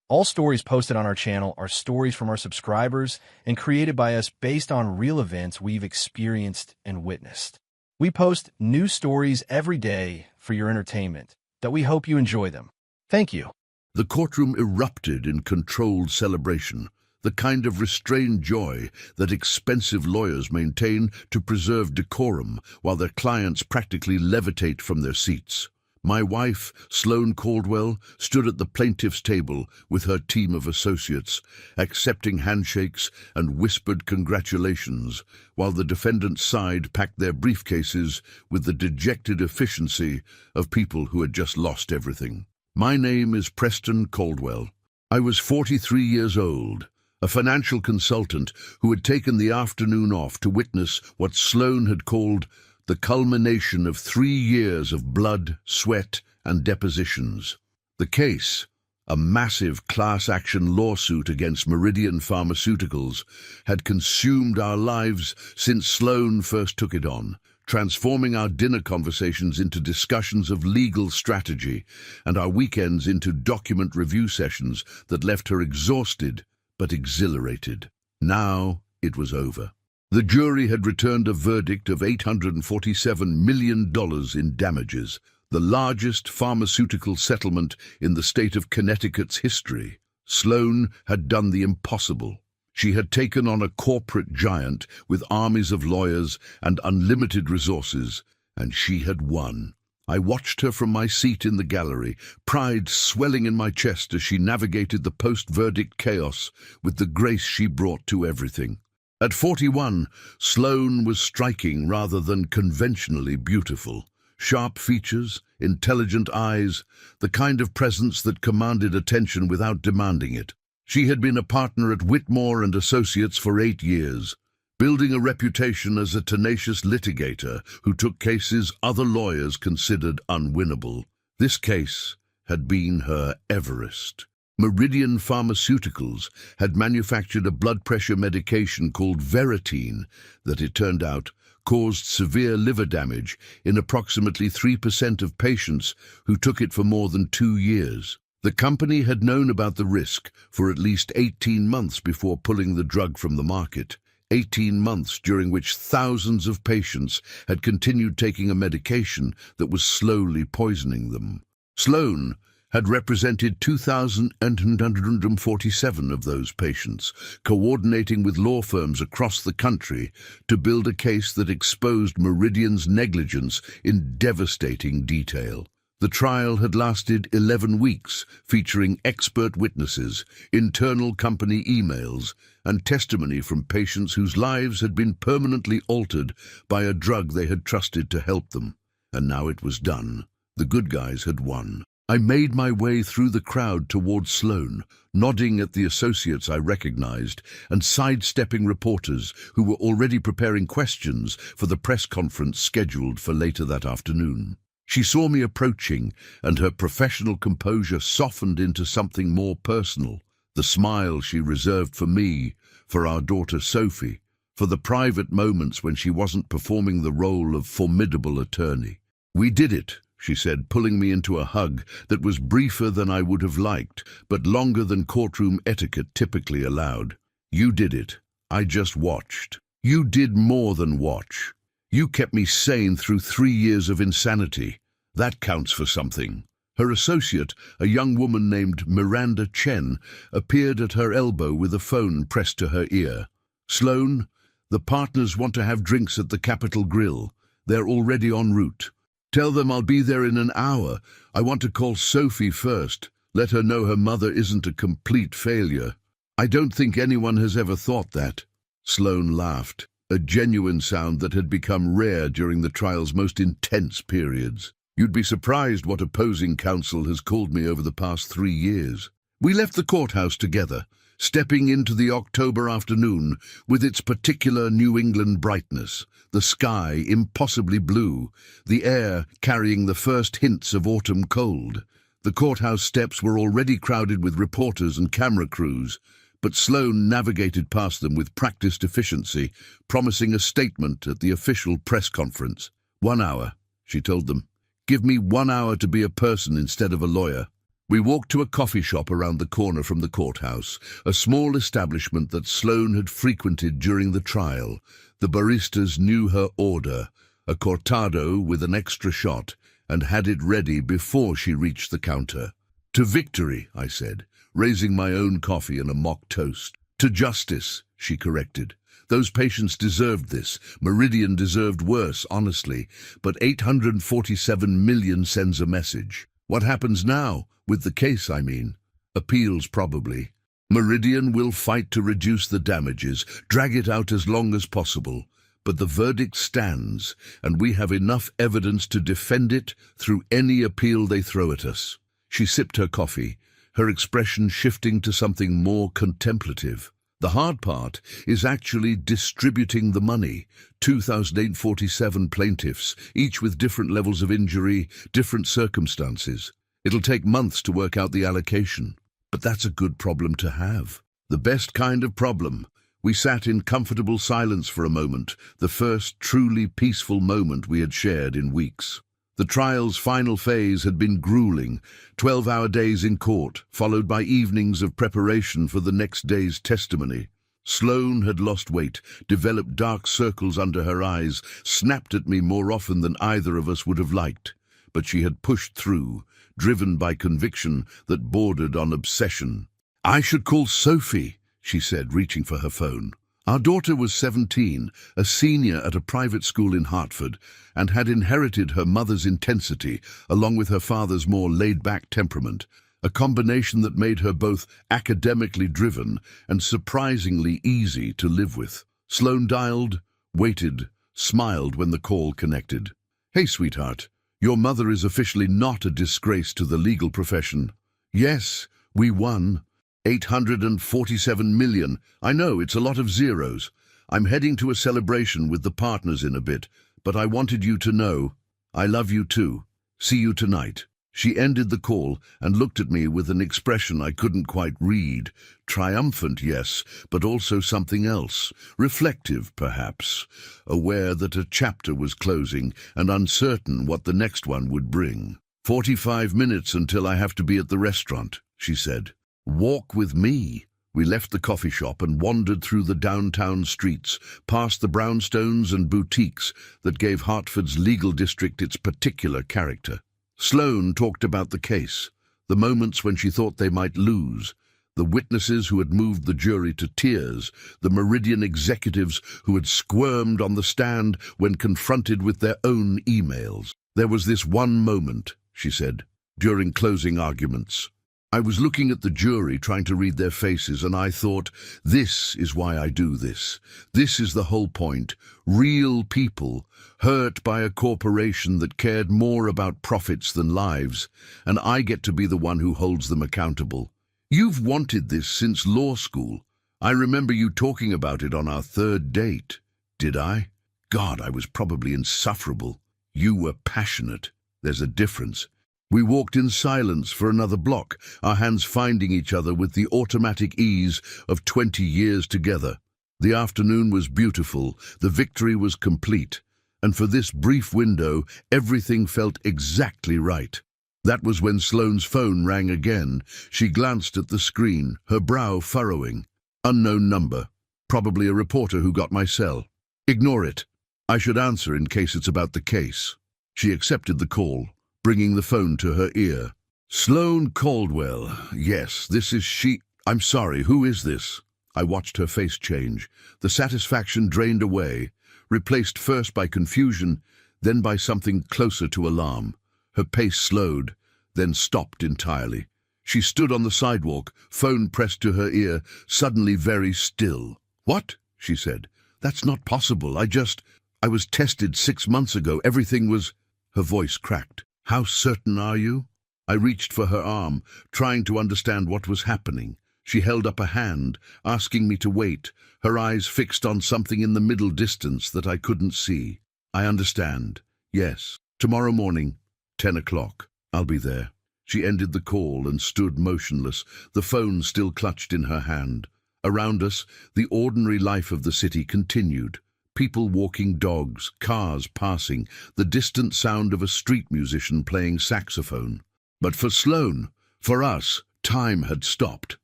All stories posted on our channel are stories from our subscribers and created by us based on real events we've experienced and witnessed. We post new stories every day for your entertainment, that we hope you enjoy them. Thank you. The courtroom erupted in controlled celebration, the kind of restrained joy that expensive lawyers maintain to preserve decorum while their clients practically levitate from their seats. My wife, Sloane Caldwell, stood at the plaintiff's table with her team of associates, accepting handshakes and whispered congratulations, while the defendant's side packed their briefcases with the dejected efficiency of people who had just lost everything. My name is Preston Caldwell. I was 43 years old, a financial consultant who had taken the afternoon off to witness what Sloane had called the culmination of 3 years of blood, sweat, and depositions. The case, a massive class-action lawsuit against Meridian Pharmaceuticals, had consumed our lives since Sloane first took it on, transforming our dinner conversations into discussions of legal strategy and our weekends into document review sessions that left her exhausted but exhilarated. Now it was over. The jury had returned a verdict of $847 million in damages, the largest pharmaceutical settlement in the state of Connecticut's history. Sloane had done the impossible. She had taken on a corporate giant with armies of lawyers and unlimited resources, and she had won. I watched her from my seat in the gallery, pride swelling in my chest as she navigated the post-verdict chaos with the grace she brought to everything. At 41, Sloane was striking rather than conventionally beautiful. Sharp features, intelligent eyes, the kind of presence that commanded attention without demanding it. She had been a partner at Whitmore and Associates for 8 years, building a reputation as a tenacious litigator who took cases other lawyers considered unwinnable. This case had been her Everest. Meridian Pharmaceuticals had manufactured a blood pressure medication called Veritine that, it turned out, caused severe liver damage in approximately 3% of patients who took it for more than 2 years. The company had known about the risk for at least 18 months before pulling the drug from the market. 18 months during which thousands of patients had continued taking a medication that was slowly poisoning them. Sloane had represented 2,847 of those patients, coordinating with law firms across the country to build a case that exposed Meridian's negligence in devastating detail. The trial had lasted 11 weeks, featuring expert witnesses, internal company emails, and testimony from patients whose lives had been permanently altered by a drug they had trusted to help them. And now it was done. The good guys had won. I made my way through the crowd towards Sloane, nodding at the associates I recognized and sidestepping reporters who were already preparing questions for the press conference scheduled for later that afternoon. She saw me approaching, and her professional composure softened into something more personal. The smile she reserved for me, for our daughter Sophie, for the private moments when she wasn't performing the role of formidable attorney. "We did it," she said, pulling me into a hug that was briefer than I would have liked, but longer than courtroom etiquette typically allowed. "You did it. I just watched. You did more than watch. You kept me sane through 3 years of insanity. That counts for something." Her associate, a young woman named Miranda Chen, appeared at her elbow with a phone pressed to her ear. "Sloane, the partners want to have drinks at the Capitol Grill. They're already en route. Tell them I'll be there in an hour. I want to call Sophie first. Let her know her mother isn't a complete failure." "I don't think anyone has ever thought that." Sloane laughed, a genuine sound that had become rare during the trial's most intense periods. "You'd be surprised what opposing counsel has called me over the past 3 years. We left the courthouse together, stepping into the October afternoon with its particular New England brightness, the sky impossibly blue, the air carrying the first hints of autumn cold. The courthouse steps were already crowded with reporters and camera crews, but Sloane navigated past them with practiced efficiency, promising a statement at the official press conference. 1 hour, she told them. "Give me 1 hour to be a person instead of a lawyer." We walked to a coffee shop around the corner from the courthouse, a small establishment that Sloane had frequented during the trial. The baristas knew her order, a cortado with an extra shot, and had it ready before she reached the counter. "To victory," I said, raising my own coffee and a mock toast. "To justice," she corrected. Those patients deserved this. Meridian deserved worse, honestly. But 847 million sends a message. What happens now? With the case, I mean. Appeals, probably. Meridian will fight to reduce the damages, drag it out as long as possible. But the verdict stands, and we have enough evidence to defend it through any appeal they throw at us. She sipped her coffee, her expression shifting to something more contemplative. The hard part is actually distributing the money. 2,847 plaintiffs, each with different levels of injury, different circumstances. It'll take months to work out the allocation. But that's a good problem to have. The best kind of problem. We sat in comfortable silence for a moment, the first truly peaceful moment we had shared in weeks. The trial's final phase had been grueling, 12-hour days in court, followed by evenings of preparation for the next day's testimony. Sloane had lost weight, developed dark circles under her eyes, snapped at me more often than either of us would have liked. But she had pushed through, driven by conviction that bordered on obsession. "I should call Sophie," she said, reaching for her phone. Our daughter was 17, a senior at a private school in Hartford, and had inherited her mother's intensity, along with her father's more laid-back temperament, a combination that made her both academically driven and surprisingly easy to live with. Sloane dialed, waited, smiled when the call connected. "Hey, sweetheart, your mother is officially not a disgrace to the legal profession." "Yes, we won. 847 million. I know, it's a lot of zeros. I'm heading to a celebration with the partners in a bit, but I wanted you to know. I love you too. See you tonight." She ended the call and looked at me with an expression I couldn't quite read. Triumphant, yes, but also something else. Reflective, perhaps. Aware that a chapter was closing and uncertain what the next one would bring. 45 minutes until I have to be at the restaurant," she said. "Walk with me." We left the coffee shop and wandered through the downtown streets, past the brownstones and boutiques that gave Hartford's legal district its particular character. Sloane talked about the case, the moments when she thought they might lose, the witnesses who had moved the jury to tears, the Meridian executives who had squirmed on the stand when confronted with their own emails. "There was this one moment," she said, "during closing arguments. I was looking at the jury, trying to read their faces, and I thought, this is why I do this. This is the whole point. Real people, hurt by a corporation that cared more about profits than lives, and I get to be the one who holds them accountable. You've wanted this since law school. I remember you talking about it on our third date." "Did I? God, I was probably insufferable. You were passionate. There's a difference." We walked in silence for another block, our hands finding each other with the automatic ease of 20 years together. The afternoon was beautiful, the victory was complete, and for this brief window, everything felt exactly right. That was when Sloane's phone rang again. She glanced at the screen, her brow furrowing. Unknown number. Probably a reporter who got my cell. "Ignore it. I should answer in case it's about the case." She accepted the call, bringing the phone to her ear. "Sloane Caldwell. Yes, this is she. I'm sorry, who is this?" I watched her face change. The satisfaction drained away, replaced first by confusion, then by something closer to alarm. Her pace slowed, then stopped entirely. She stood on the sidewalk, phone pressed to her ear, suddenly very still. "What?" she said. "That's not possible. I was tested 6 months ago. Everything was—" Her voice cracked. "How certain are you?" I reached for her arm, trying to understand what was happening. She held up a hand, asking me to wait, her eyes fixed on something in the middle distance that I couldn't see. "I understand. Yes. Tomorrow morning, 10 o'clock. I'll be there." She ended the call and stood motionless, the phone still clutched in her hand. Around us, the ordinary life of the city continued. People walking dogs, cars passing, the distant sound of a street musician playing saxophone. But for Sloane, For us, time had stopped.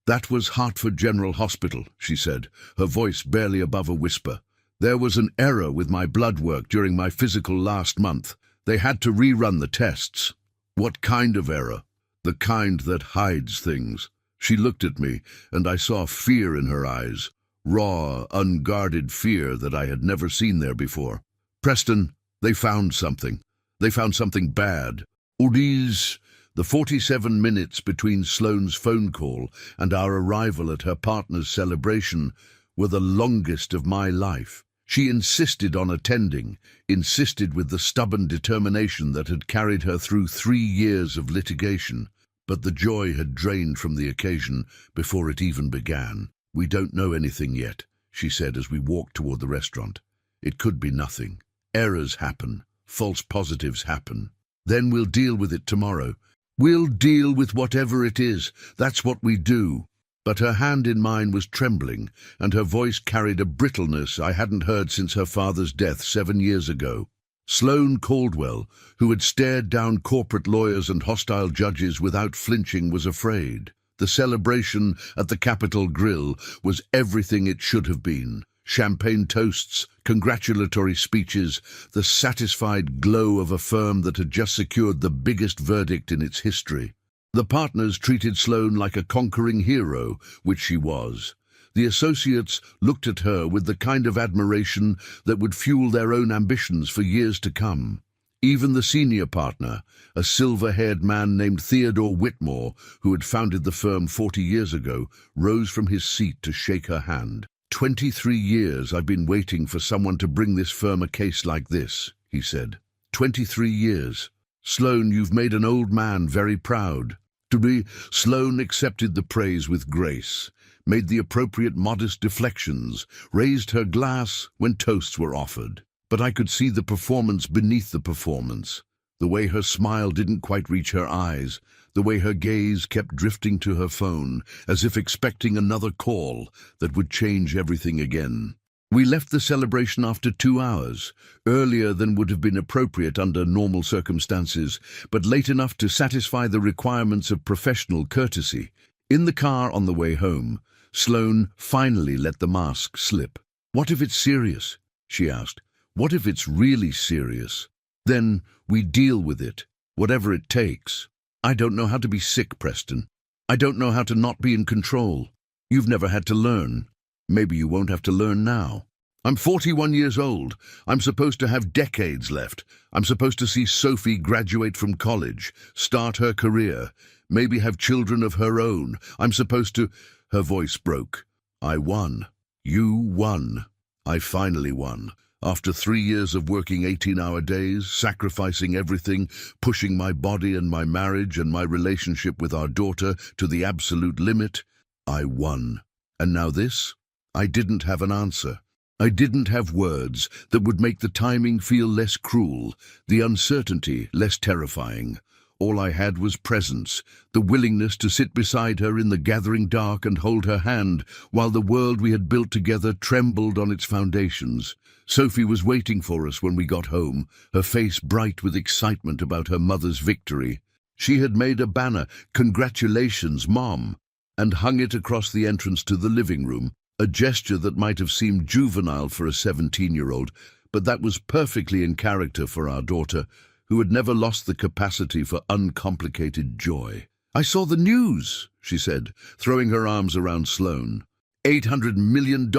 "That was Hartford General Hospital," she said, her voice barely above a whisper. "There was an error with my blood work during my physical last month. They had to rerun the tests." "What kind of error?" "The kind that hides things." She looked at me, and I saw fear in her eyes. Raw, unguarded fear that I had never seen there before. "Preston, they found something. They found something bad. Udis." The 47 minutes between Sloane's phone call and our arrival at her partner's celebration were the longest of my life. She insisted on attending, insisted with the stubborn determination that had carried her through 3 years of litigation. But the joy had drained from the occasion before it even began. "We don't know anything yet," she said as we walked toward the restaurant. "It could be nothing. Errors happen. False positives happen. Then we'll deal with it tomorrow. We'll deal with whatever it is. That's what we do." But her hand in mine was trembling, and her voice carried a brittleness I hadn't heard since her father's death 7 years ago. Sloane Caldwell, who had stared down corporate lawyers and hostile judges without flinching, was afraid. The celebration at the Capitol Grill was everything it should have been. Champagne toasts, congratulatory speeches, the satisfied glow of a firm that had just secured the biggest verdict in its history. The partners treated Sloane like a conquering hero, which she was. The associates looked at her with the kind of admiration that would fuel their own ambitions for years to come. Even the senior partner, a silver-haired man named Theodore Whitmore, who had founded the firm 40 years ago, rose from his seat to shake her hand. 23 years I've been waiting for someone to bring this firm a case like this," he said. 23 years. "Sloane, you've made an old man very proud." To be, Sloane accepted the praise with grace, made the appropriate modest deflections, raised her glass when toasts were offered. But I could see the performance beneath the performance. The way her smile didn't quite reach her eyes, the way her gaze kept drifting to her phone, as if expecting another call that would change everything again. We left the celebration after 2 hours, earlier than would have been appropriate under normal circumstances, but late enough to satisfy the requirements of professional courtesy. In the car on the way home, Sloane finally let the mask slip. "What if it's serious?" she asked. "What if it's really serious? Then we deal with it, whatever it takes. I don't know how to be sick, Preston. I don't know how to not be in control. You've never had to learn. Maybe you won't have to learn now. I'm 41 years old. I'm supposed to have decades left. I'm supposed to see Sophie graduate from college, start her career, maybe have children of her own. I'm supposed to—" Her voice broke. "I won. You won. I finally won. After 3 years of working 18-hour days, sacrificing everything, pushing my body and my marriage and my relationship with our daughter to the absolute limit, I won. And now this? I didn't have an answer. I didn't have words that would make the timing feel less cruel, the uncertainty less terrifying. All I had was presence, the willingness to sit beside her in the gathering dark and hold her hand while the world we had built together trembled on its foundations. Sophie was waiting for us when we got home, her face bright with excitement about her mother's victory. She had made a banner, "Congratulations, Mom," and hung it across the entrance to the living room, a gesture that might have seemed juvenile for a 17-year-old, but that was perfectly in character for our daughter, who had never lost the capacity for uncomplicated joy. "I saw the news," she said, throwing her arms around Sloane. $800 million.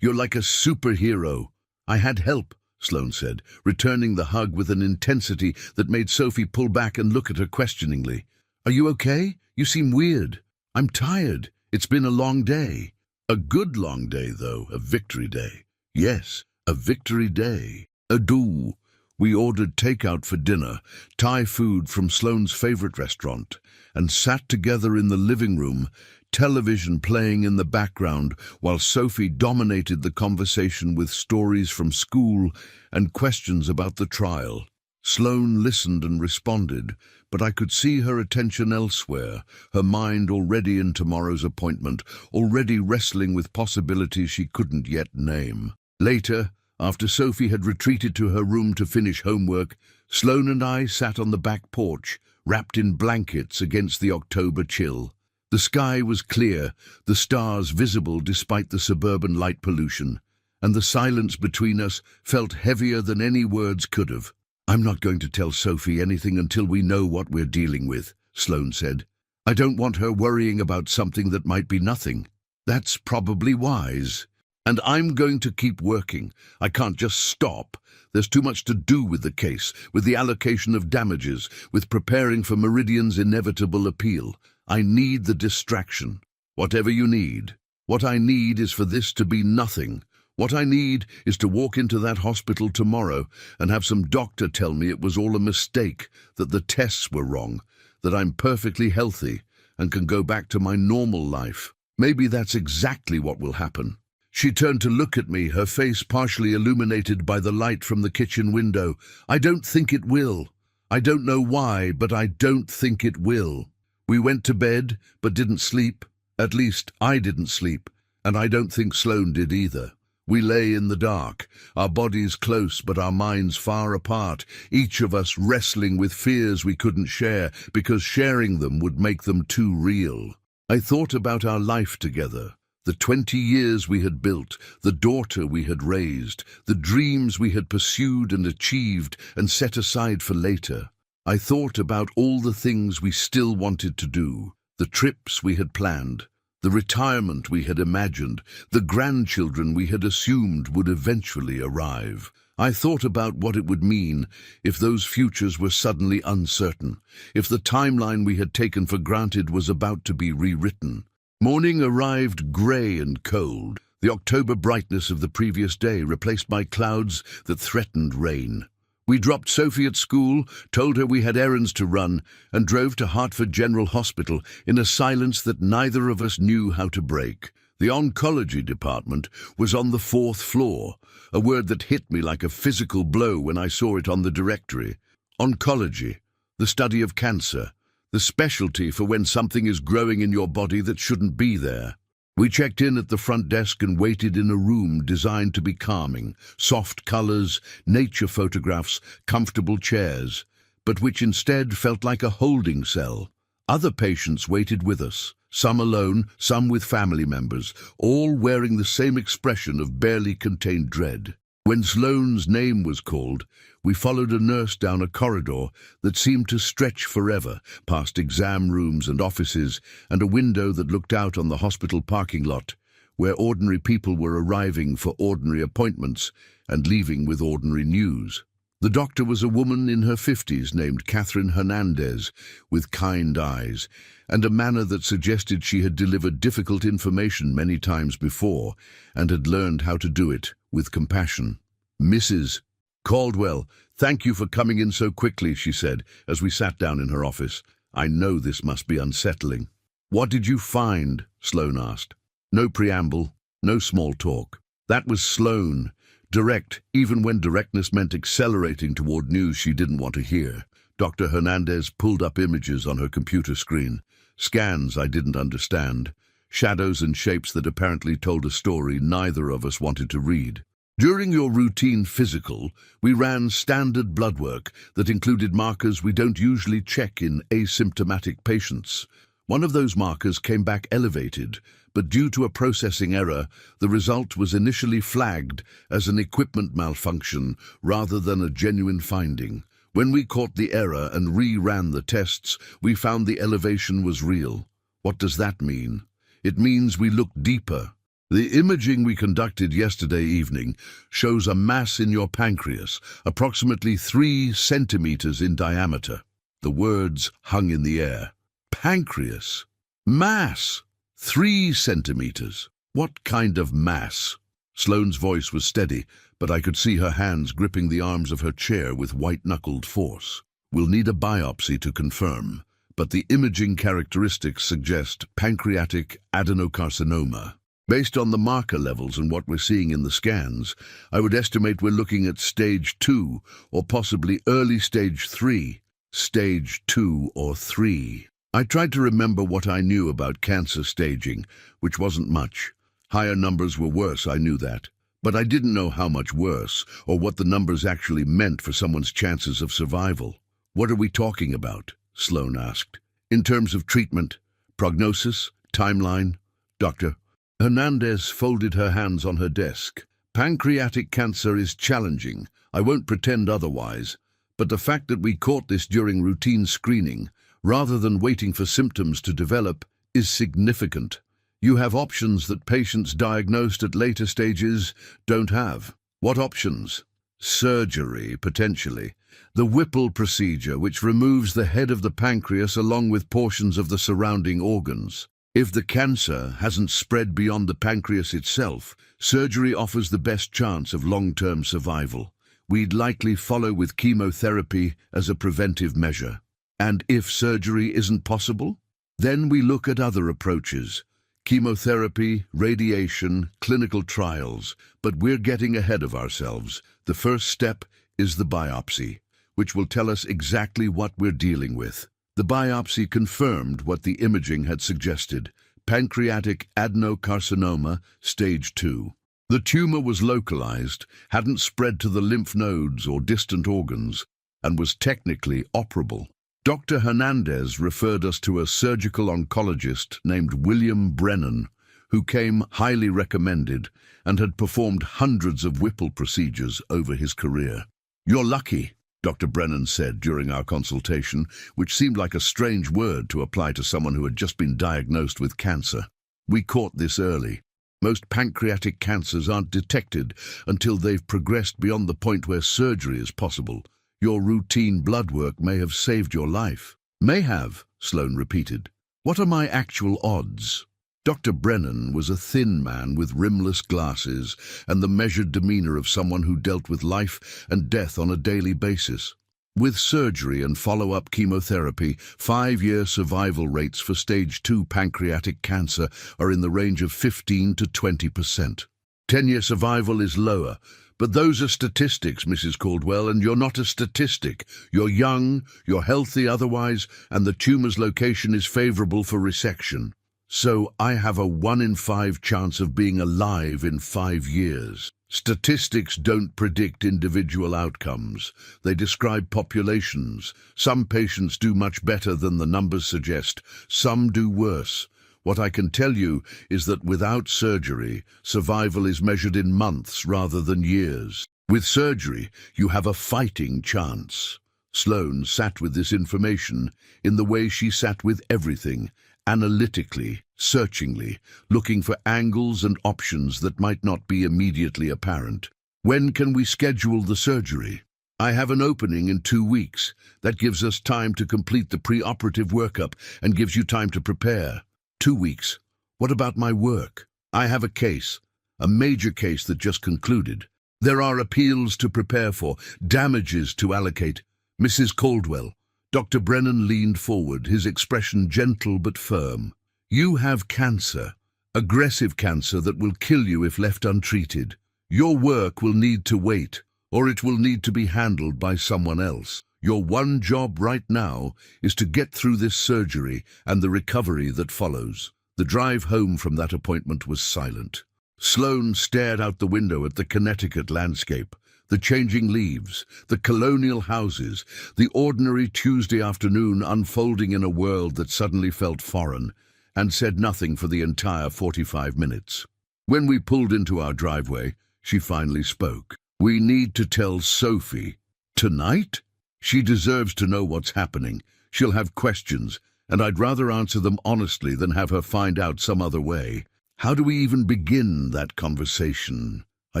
You're like a superhero." "I had help," Sloane said, returning the hug with an intensity that made Sophie pull back and look at her questioningly. "Are you okay? You seem weird." "I'm tired. It's been a long day." "A good long day, though, a victory day." "Yes, a victory day. Ado." We ordered takeout for dinner, Thai food from Sloane's favorite restaurant, and sat together in the living room, television playing in the background while Sophie dominated the conversation with stories from school and questions about the trial. Sloane listened and responded, but I could see her attention elsewhere, her mind already in tomorrow's appointment, already wrestling with possibilities she couldn't yet name. Later, after Sophie had retreated to her room to finish homework, Sloane and I sat on the back porch, wrapped in blankets against the October chill. The sky was clear, the stars visible despite the suburban light pollution, and the silence between us felt heavier than any words could have. "I'm not going to tell Sophie anything until we know what we're dealing with," Sloane said. "I don't want her worrying about something that might be nothing." "That's probably wise. And I'm going to keep working. I can't just stop. There's too much to do with the case, with the allocation of damages, with preparing for Meridian's inevitable appeal. I need the distraction. Whatever you need. What I need is for this to be nothing. What I need is to walk into that hospital tomorrow and have some doctor tell me it was all a mistake, that the tests were wrong, that I'm perfectly healthy and can go back to my normal life. Maybe that's exactly what will happen." She turned to look at me, her face partially illuminated by the light from the kitchen window. "I don't think it will. I don't know why, but I don't think it will. We went to bed, but didn't sleep. At least, I didn't sleep, and I don't think Sloane did either. We lay in the dark, our bodies close but our minds far apart, each of us wrestling with fears we couldn't share, because sharing them would make them too real. I thought about our life together. The 20 years we had built, the daughter we had raised, the dreams we had pursued and achieved and set aside for later. I thought about all the things we still wanted to do, the trips we had planned, the retirement we had imagined, the grandchildren we had assumed would eventually arrive. I thought about what it would mean if those futures were suddenly uncertain, if the timeline we had taken for granted was about to be rewritten. Morning arrived grey and cold, the October brightness of the previous day replaced by clouds that threatened rain. We dropped Sophie at school, told her we had errands to run, and drove to Hartford General Hospital in a silence that neither of us knew how to break. The oncology department was on the 4th floor, a word that hit me like a physical blow when I saw it on the directory. Oncology, the study of cancer. The specialty for when something is growing in your body that shouldn't be there. We checked in at the front desk and waited in a room designed to be calming, soft colors, nature photographs, comfortable chairs, but which instead felt like a holding cell. Other patients waited with us, some alone, some with family members, all wearing the same expression of barely contained dread. When Sloane's name was called, we followed a nurse down a corridor that seemed to stretch forever, past exam rooms and offices, and a window that looked out on the hospital parking lot, where ordinary people were arriving for ordinary appointments and leaving with ordinary news. The doctor was a woman in her 50s named Catherine Hernandez, with kind eyes, and a manner that suggested she had delivered difficult information many times before and had learned how to do it with compassion. "Mrs. Caldwell, thank you for coming in so quickly," she said as we sat down in her office. "I know this must be unsettling." "What did you find?" Sloane asked. No preamble, no small talk. That was Sloane. Direct, even when directness meant accelerating toward news she didn't want to hear. Dr. Hernandez pulled up images on her computer screen. Scans I didn't understand. Shadows and shapes that apparently told a story neither of us wanted to read. "During your routine physical, we ran standard blood work that included markers we don't usually check in asymptomatic patients. One of those markers came back elevated, but due to a processing error, the result was initially flagged as an equipment malfunction rather than a genuine finding. When we caught the error and re-ran the tests, we found the elevation was real. What does that mean? It means we looked deeper. The imaging we conducted yesterday evening shows a mass in your pancreas, approximately 3 centimeters in diameter." The words hung in the air. Pancreas. Mass. 3 centimeters. What kind of mass? Sloane's voice was steady, but I could see her hands gripping the arms of her chair with white-knuckled force. "We'll need a biopsy to confirm, but the imaging characteristics suggest pancreatic adenocarcinoma. Based on the marker levels and what we're seeing in the scans, I would estimate we're looking at stage 2 or possibly early stage 3. Stage 2 or 3. I tried to remember what I knew about cancer staging, which wasn't much. Higher numbers were worse, I knew that. But I didn't know how much worse, or what the numbers actually meant for someone's chances of survival. "What are we talking about?" Sloane asked. In terms of treatment, prognosis, timeline? Doctor. Hernandez folded her hands on her desk. Pancreatic cancer is challenging. I won't pretend otherwise. But the fact that we caught this during routine screening, rather than waiting for symptoms to develop, is significant. You have options that patients diagnosed at later stages don't have. What options? Surgery, potentially. The Whipple procedure, which removes the head of the pancreas along with portions of the surrounding organs. If the cancer hasn't spread beyond the pancreas itself, surgery offers the best chance of long-term survival. We'd likely follow with chemotherapy as a preventive measure. And if surgery isn't possible, then we look at other approaches. Chemotherapy, radiation, clinical trials. But we're getting ahead of ourselves. The first step is the biopsy, which will tell us exactly what we're dealing with. The biopsy confirmed what the imaging had suggested: pancreatic adenocarcinoma, stage 2. The tumor was localized, hadn't spread to the lymph nodes or distant organs, and was technically operable. Dr. Hernandez referred us to a surgical oncologist named William Brennan, who came highly recommended and had performed hundreds of Whipple procedures over his career. You're lucky, Dr. Brennan said during our consultation, which seemed like a strange word to apply to someone who had just been diagnosed with cancer. We caught this early. Most pancreatic cancers aren't detected until they've progressed beyond the point where surgery is possible. Your routine blood work may have saved your life. May have, Sloane repeated. What are my actual odds? Dr. Brennan was a thin man with rimless glasses and the measured demeanor of someone who dealt with life and death on a daily basis. With surgery and follow-up chemotherapy, 5-year survival rates for stage 2 pancreatic cancer are in the range of 15 to 20%. 10-year survival is lower, but those are statistics, Mrs. Caldwell, and you're not a statistic. You're young, you're healthy otherwise, and the tumor's location is favorable for resection. So I have a 1 in 5 chance of being alive in 5 years. Statistics don't predict individual outcomes. They describe populations. Some patients do much better than the numbers suggest. Some do worse. What I can tell you is that without surgery, survival is measured in months rather than years. With surgery, you have a fighting chance. Sloane sat with this information in the way she sat with everything, analytically, searchingly, looking for angles and options that might not be immediately apparent. When can we schedule the surgery? I have an opening in 2 weeks. That gives us time to complete the pre-operative workup and gives you time to prepare. 2 weeks. What about my work? I have a case, a major case that just concluded. There are appeals to prepare for, damages to allocate. Mrs. Caldwell. Dr. Brennan leaned forward, his expression gentle but firm. You have cancer, aggressive cancer that will kill you if left untreated. Your work will need to wait, or it will need to be handled by someone else. Your one job right now is to get through this surgery and the recovery that follows. The drive home from that appointment was silent. Sloane stared out the window at the Connecticut landscape. The changing leaves, the colonial houses, the ordinary Tuesday afternoon unfolding in a world that suddenly felt foreign, and said nothing for the entire 45 minutes. When we pulled into our driveway, she finally spoke. We need to tell Sophie. Tonight? She deserves to know what's happening. She'll have questions, and I'd rather answer them honestly than have her find out some other way. How do we even begin that conversation? I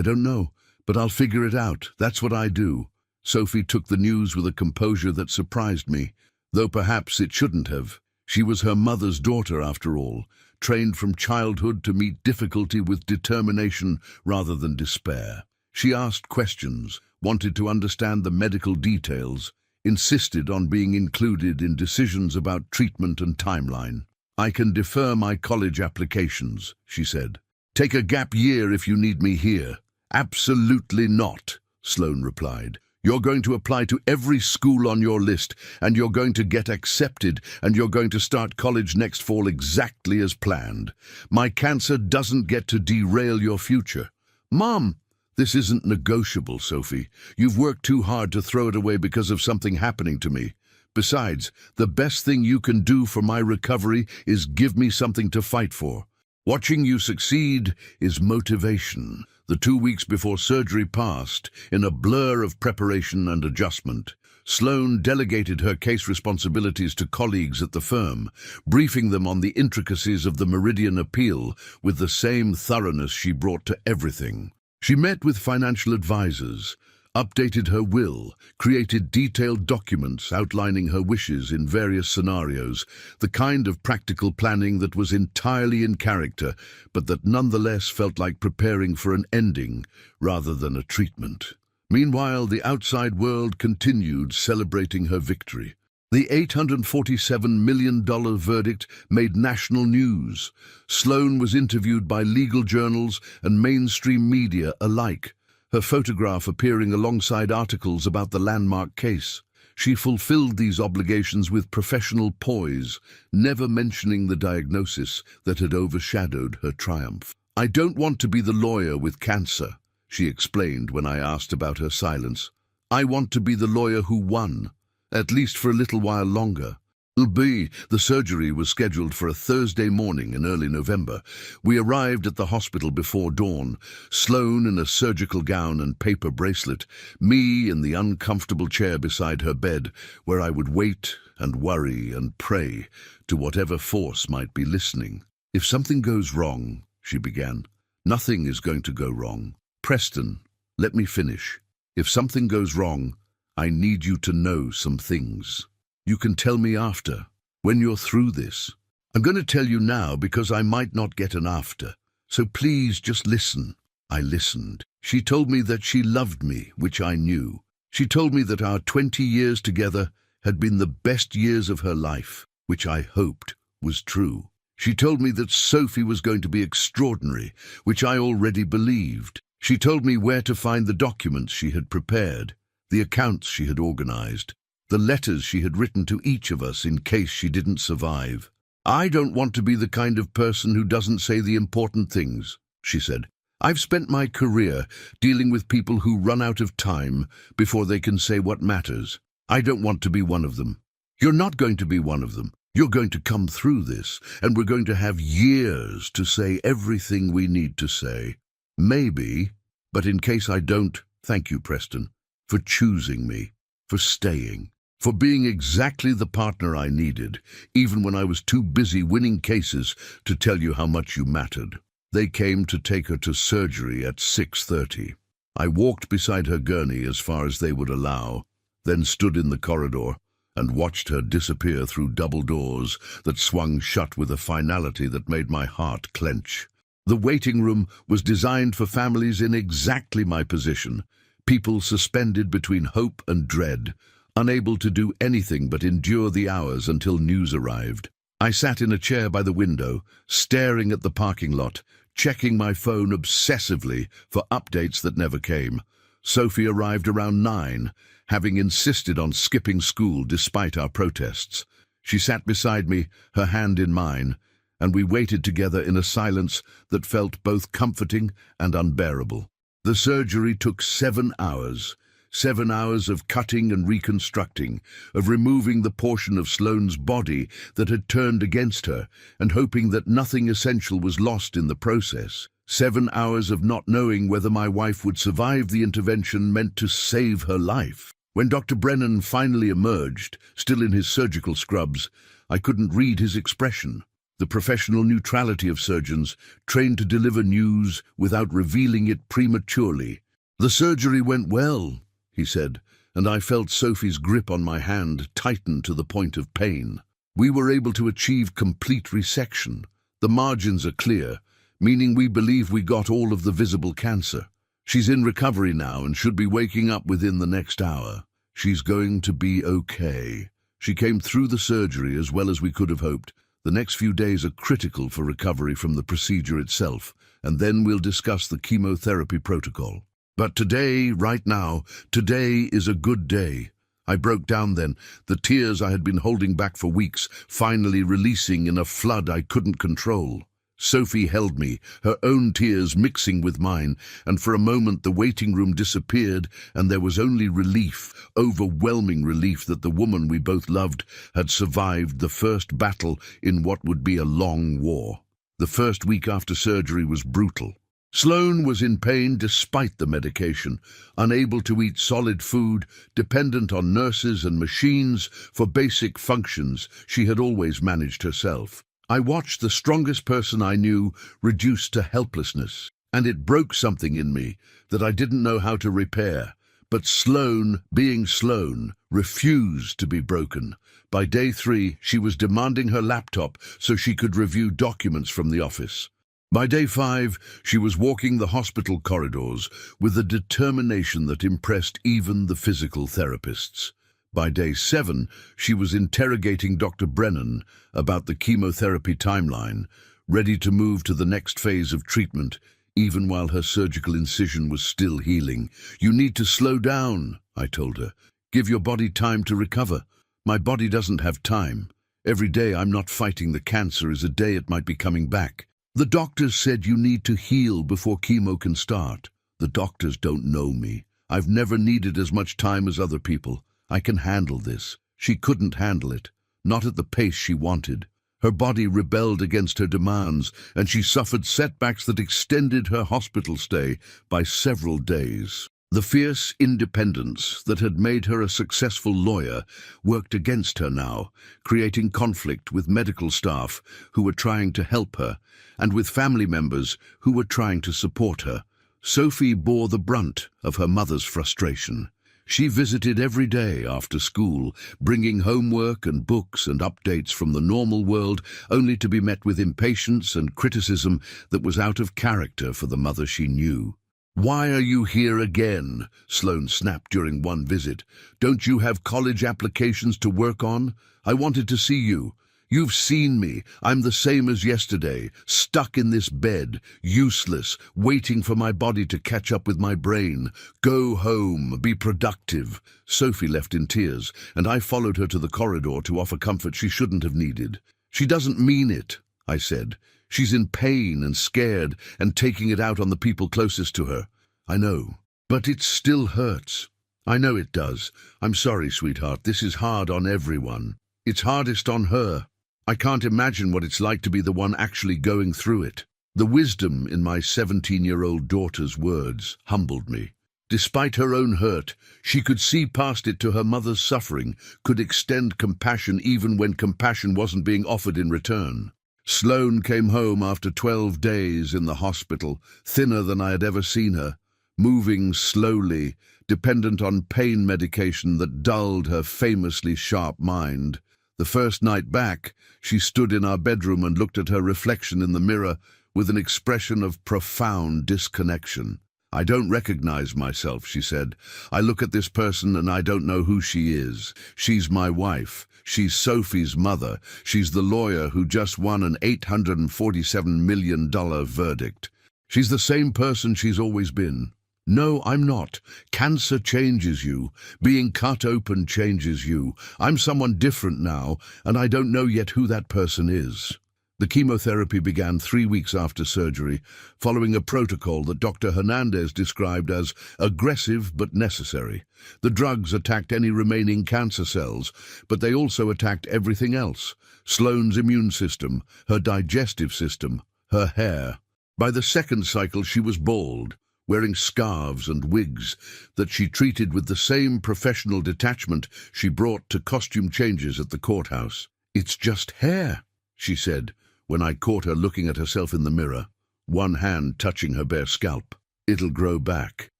don't know. But I'll figure it out. That's what I do. Sophie took the news with a composure that surprised me, though perhaps it shouldn't have. She was her mother's daughter, after all, trained from childhood to meet difficulty with determination rather than despair. She asked questions, wanted to understand the medical details, insisted on being included in decisions about treatment and timeline. I can defer my college applications, she said. Take a gap year if you need me here. Absolutely not, Sloane replied. You're going to apply to every school on your list, and you're going to get accepted, and you're going to start college next fall exactly as planned. My cancer doesn't get to derail your future. Mom, this isn't negotiable, Sophie. You've worked too hard to throw it away because of something happening to me. Besides, the best thing you can do for my recovery is give me something to fight for. Watching you succeed is motivation. The 2 weeks before surgery passed in a blur of preparation and adjustment. Sloan delegated her case responsibilities to colleagues at the firm, briefing them on the intricacies of the Meridian appeal with the same thoroughness she brought to everything. She met with financial advisors, updated her will, created detailed documents outlining her wishes in various scenarios, the kind of practical planning that was entirely in character, but that nonetheless felt like preparing for an ending rather than a treatment. Meanwhile, the outside world continued celebrating her victory. The $847 million verdict made national news. Sloan was interviewed by legal journals and mainstream media alike, her photograph appearing alongside articles about the landmark case. She fulfilled these obligations with professional poise, never mentioning the diagnosis that had overshadowed her triumph. "I don't want to be the lawyer with cancer," she explained when I asked about her silence. "I want to be the lawyer who won, at least for a little while longer." The surgery was scheduled for a Thursday morning in early November. We arrived at the hospital before dawn, Sloan in a surgical gown and paper bracelet, me in the uncomfortable chair beside her bed, where I would wait and worry and pray to whatever force might be listening. "If something goes wrong," she began. "Nothing is going to go wrong. Preston, let me finish. If something goes wrong, I need you to know some things. You can tell me after, when you're through this. I'm going to tell you now because I might not get an after. So please just listen." I listened. She told me that she loved me, which I knew. She told me that our 20 years together had been the best years of her life, which I hoped was true. She told me that Sophie was going to be extraordinary, which I already believed. She told me where to find the documents she had prepared, the accounts she had organized, the letters she had written to each of us in case she didn't survive. "I don't want to be the kind of person who doesn't say the important things," she said. "I've spent my career dealing with people who run out of time before they can say what matters. I don't want to be one of them. You're not going to be one of them. You're going to come through this, and we're going to have years to say everything we need to say. Maybe, but in case I don't, thank you, Preston, for choosing me, for staying, for being exactly the partner I needed, even when I was too busy winning cases to tell you how much you mattered." They came to take her to surgery at 6:30. I walked beside her gurney as far as they would allow, then stood in the corridor and watched her disappear through double doors that swung shut with a finality that made my heart clench. The waiting room was designed for families in exactly my position, people suspended between hope and dread, unable to do anything but endure the hours until news arrived. I sat in a chair by the window, staring at the parking lot, checking my phone obsessively for updates that never came. Sophie arrived around 9, having insisted on skipping school despite our protests. She sat beside me, her hand in mine, and we waited together in a silence that felt both comforting and unbearable. The surgery took 7 hours. 7 hours of cutting and reconstructing, of removing the portion of Sloane's body that had turned against her, and hoping that nothing essential was lost in the process. 7 hours of not knowing whether my wife would survive the intervention meant to save her life. When Dr. Brennan finally emerged, still in his surgical scrubs, I couldn't read his expression. The professional neutrality of surgeons, trained to deliver news without revealing it prematurely. "The surgery went well," he said, and I felt Sophie's grip on my hand tighten to the point of pain. "We were able to achieve complete resection. The margins are clear, meaning we believe we got all of the visible cancer. She's in recovery now and should be waking up within the next hour. She's going to be okay." She came through the surgery as well as we could have hoped. The next few days are critical for recovery from the procedure itself, and then we'll discuss the chemotherapy protocol. But today, right now, today is a good day. I broke down then, the tears I had been holding back for weeks, finally releasing in a flood I couldn't control. Sophie held me, her own tears mixing with mine, and for a moment the waiting room disappeared, and there was only relief, overwhelming relief that the woman we both loved had survived the first battle in what would be a long war. The first week after surgery was brutal. Sloane was in pain despite the medication, unable to eat solid food, dependent on nurses and machines for basic functions she had always managed herself. I watched the strongest person I knew reduced to helplessness, and it broke something in me that I didn't know how to repair. But Sloane, being Sloane, refused to be broken. By day 3, she was demanding her laptop so she could review documents from the office. By day 5, she was walking the hospital corridors with a determination that impressed even the physical therapists. By day 7, she was interrogating Dr. Brennan about the chemotherapy timeline, ready to move to the next phase of treatment, even while her surgical incision was still healing. "You need to slow down," I told her. "Give your body time to recover." "My body doesn't have time. Every day I'm not fighting the cancer is a day it might be coming back. The doctors said you need to heal before chemo can start." "The doctors don't know me. I've never needed as much time as other people. I can handle this." She couldn't handle it, not at the pace she wanted. Her body rebelled against her demands, and she suffered setbacks that extended her hospital stay by several days. The fierce independence that had made her a successful lawyer worked against her now, creating conflict with medical staff who were trying to help her, and with family members who were trying to support her. Sophie bore the brunt of her mother's frustration. She visited every day after school, bringing homework and books and updates from the normal world, only to be met with impatience and criticism that was out of character for the mother she knew. "Why are you here again?" Sloane snapped during one visit. "Don't you have college applications to work on? I wanted to see you. You've seen me. I'm the same as yesterday, stuck in this bed, useless, waiting for my body to catch up with my brain. Go home, be productive." Sophie left in tears, and I followed her to the corridor to offer comfort she shouldn't have needed. "She doesn't mean it," I said. "She's in pain and scared and taking it out on the people closest to her." "I know, but it still hurts." "I know it does. I'm sorry, sweetheart. This is hard on everyone. It's hardest on her. I can't imagine what it's like to be the one actually going through it." The wisdom in my 17-year-old daughter's words humbled me. Despite her own hurt, she could see past it to her mother's suffering, could extend compassion even when compassion wasn't being offered in return. Sloane came home after 12 days in the hospital, thinner than I had ever seen her, moving slowly, dependent on pain medication that dulled her famously sharp mind. The first night back, she stood in our bedroom and looked at her reflection in the mirror with an expression of profound disconnection. "I don't recognize myself," she said. "I look at this person and I don't know who she is. She's my wife. She's Sophie's mother. She's the lawyer who just won an $847 million verdict. She's the same person she's always been." "No, I'm not. Cancer changes you. Being cut open changes you. I'm someone different now, and I don't know yet who that person is." The chemotherapy began 3 weeks after surgery, following a protocol that Dr. Hernandez described as aggressive but necessary. The drugs attacked any remaining cancer cells, but they also attacked everything else: Sloane's immune system, her digestive system, her hair. By the second cycle, she was bald, wearing scarves and wigs that she treated with the same professional detachment she brought to costume changes at the courthouse. "It's just hair," she said, when I caught her looking at herself in the mirror, one hand touching her bare scalp. "It'll grow back.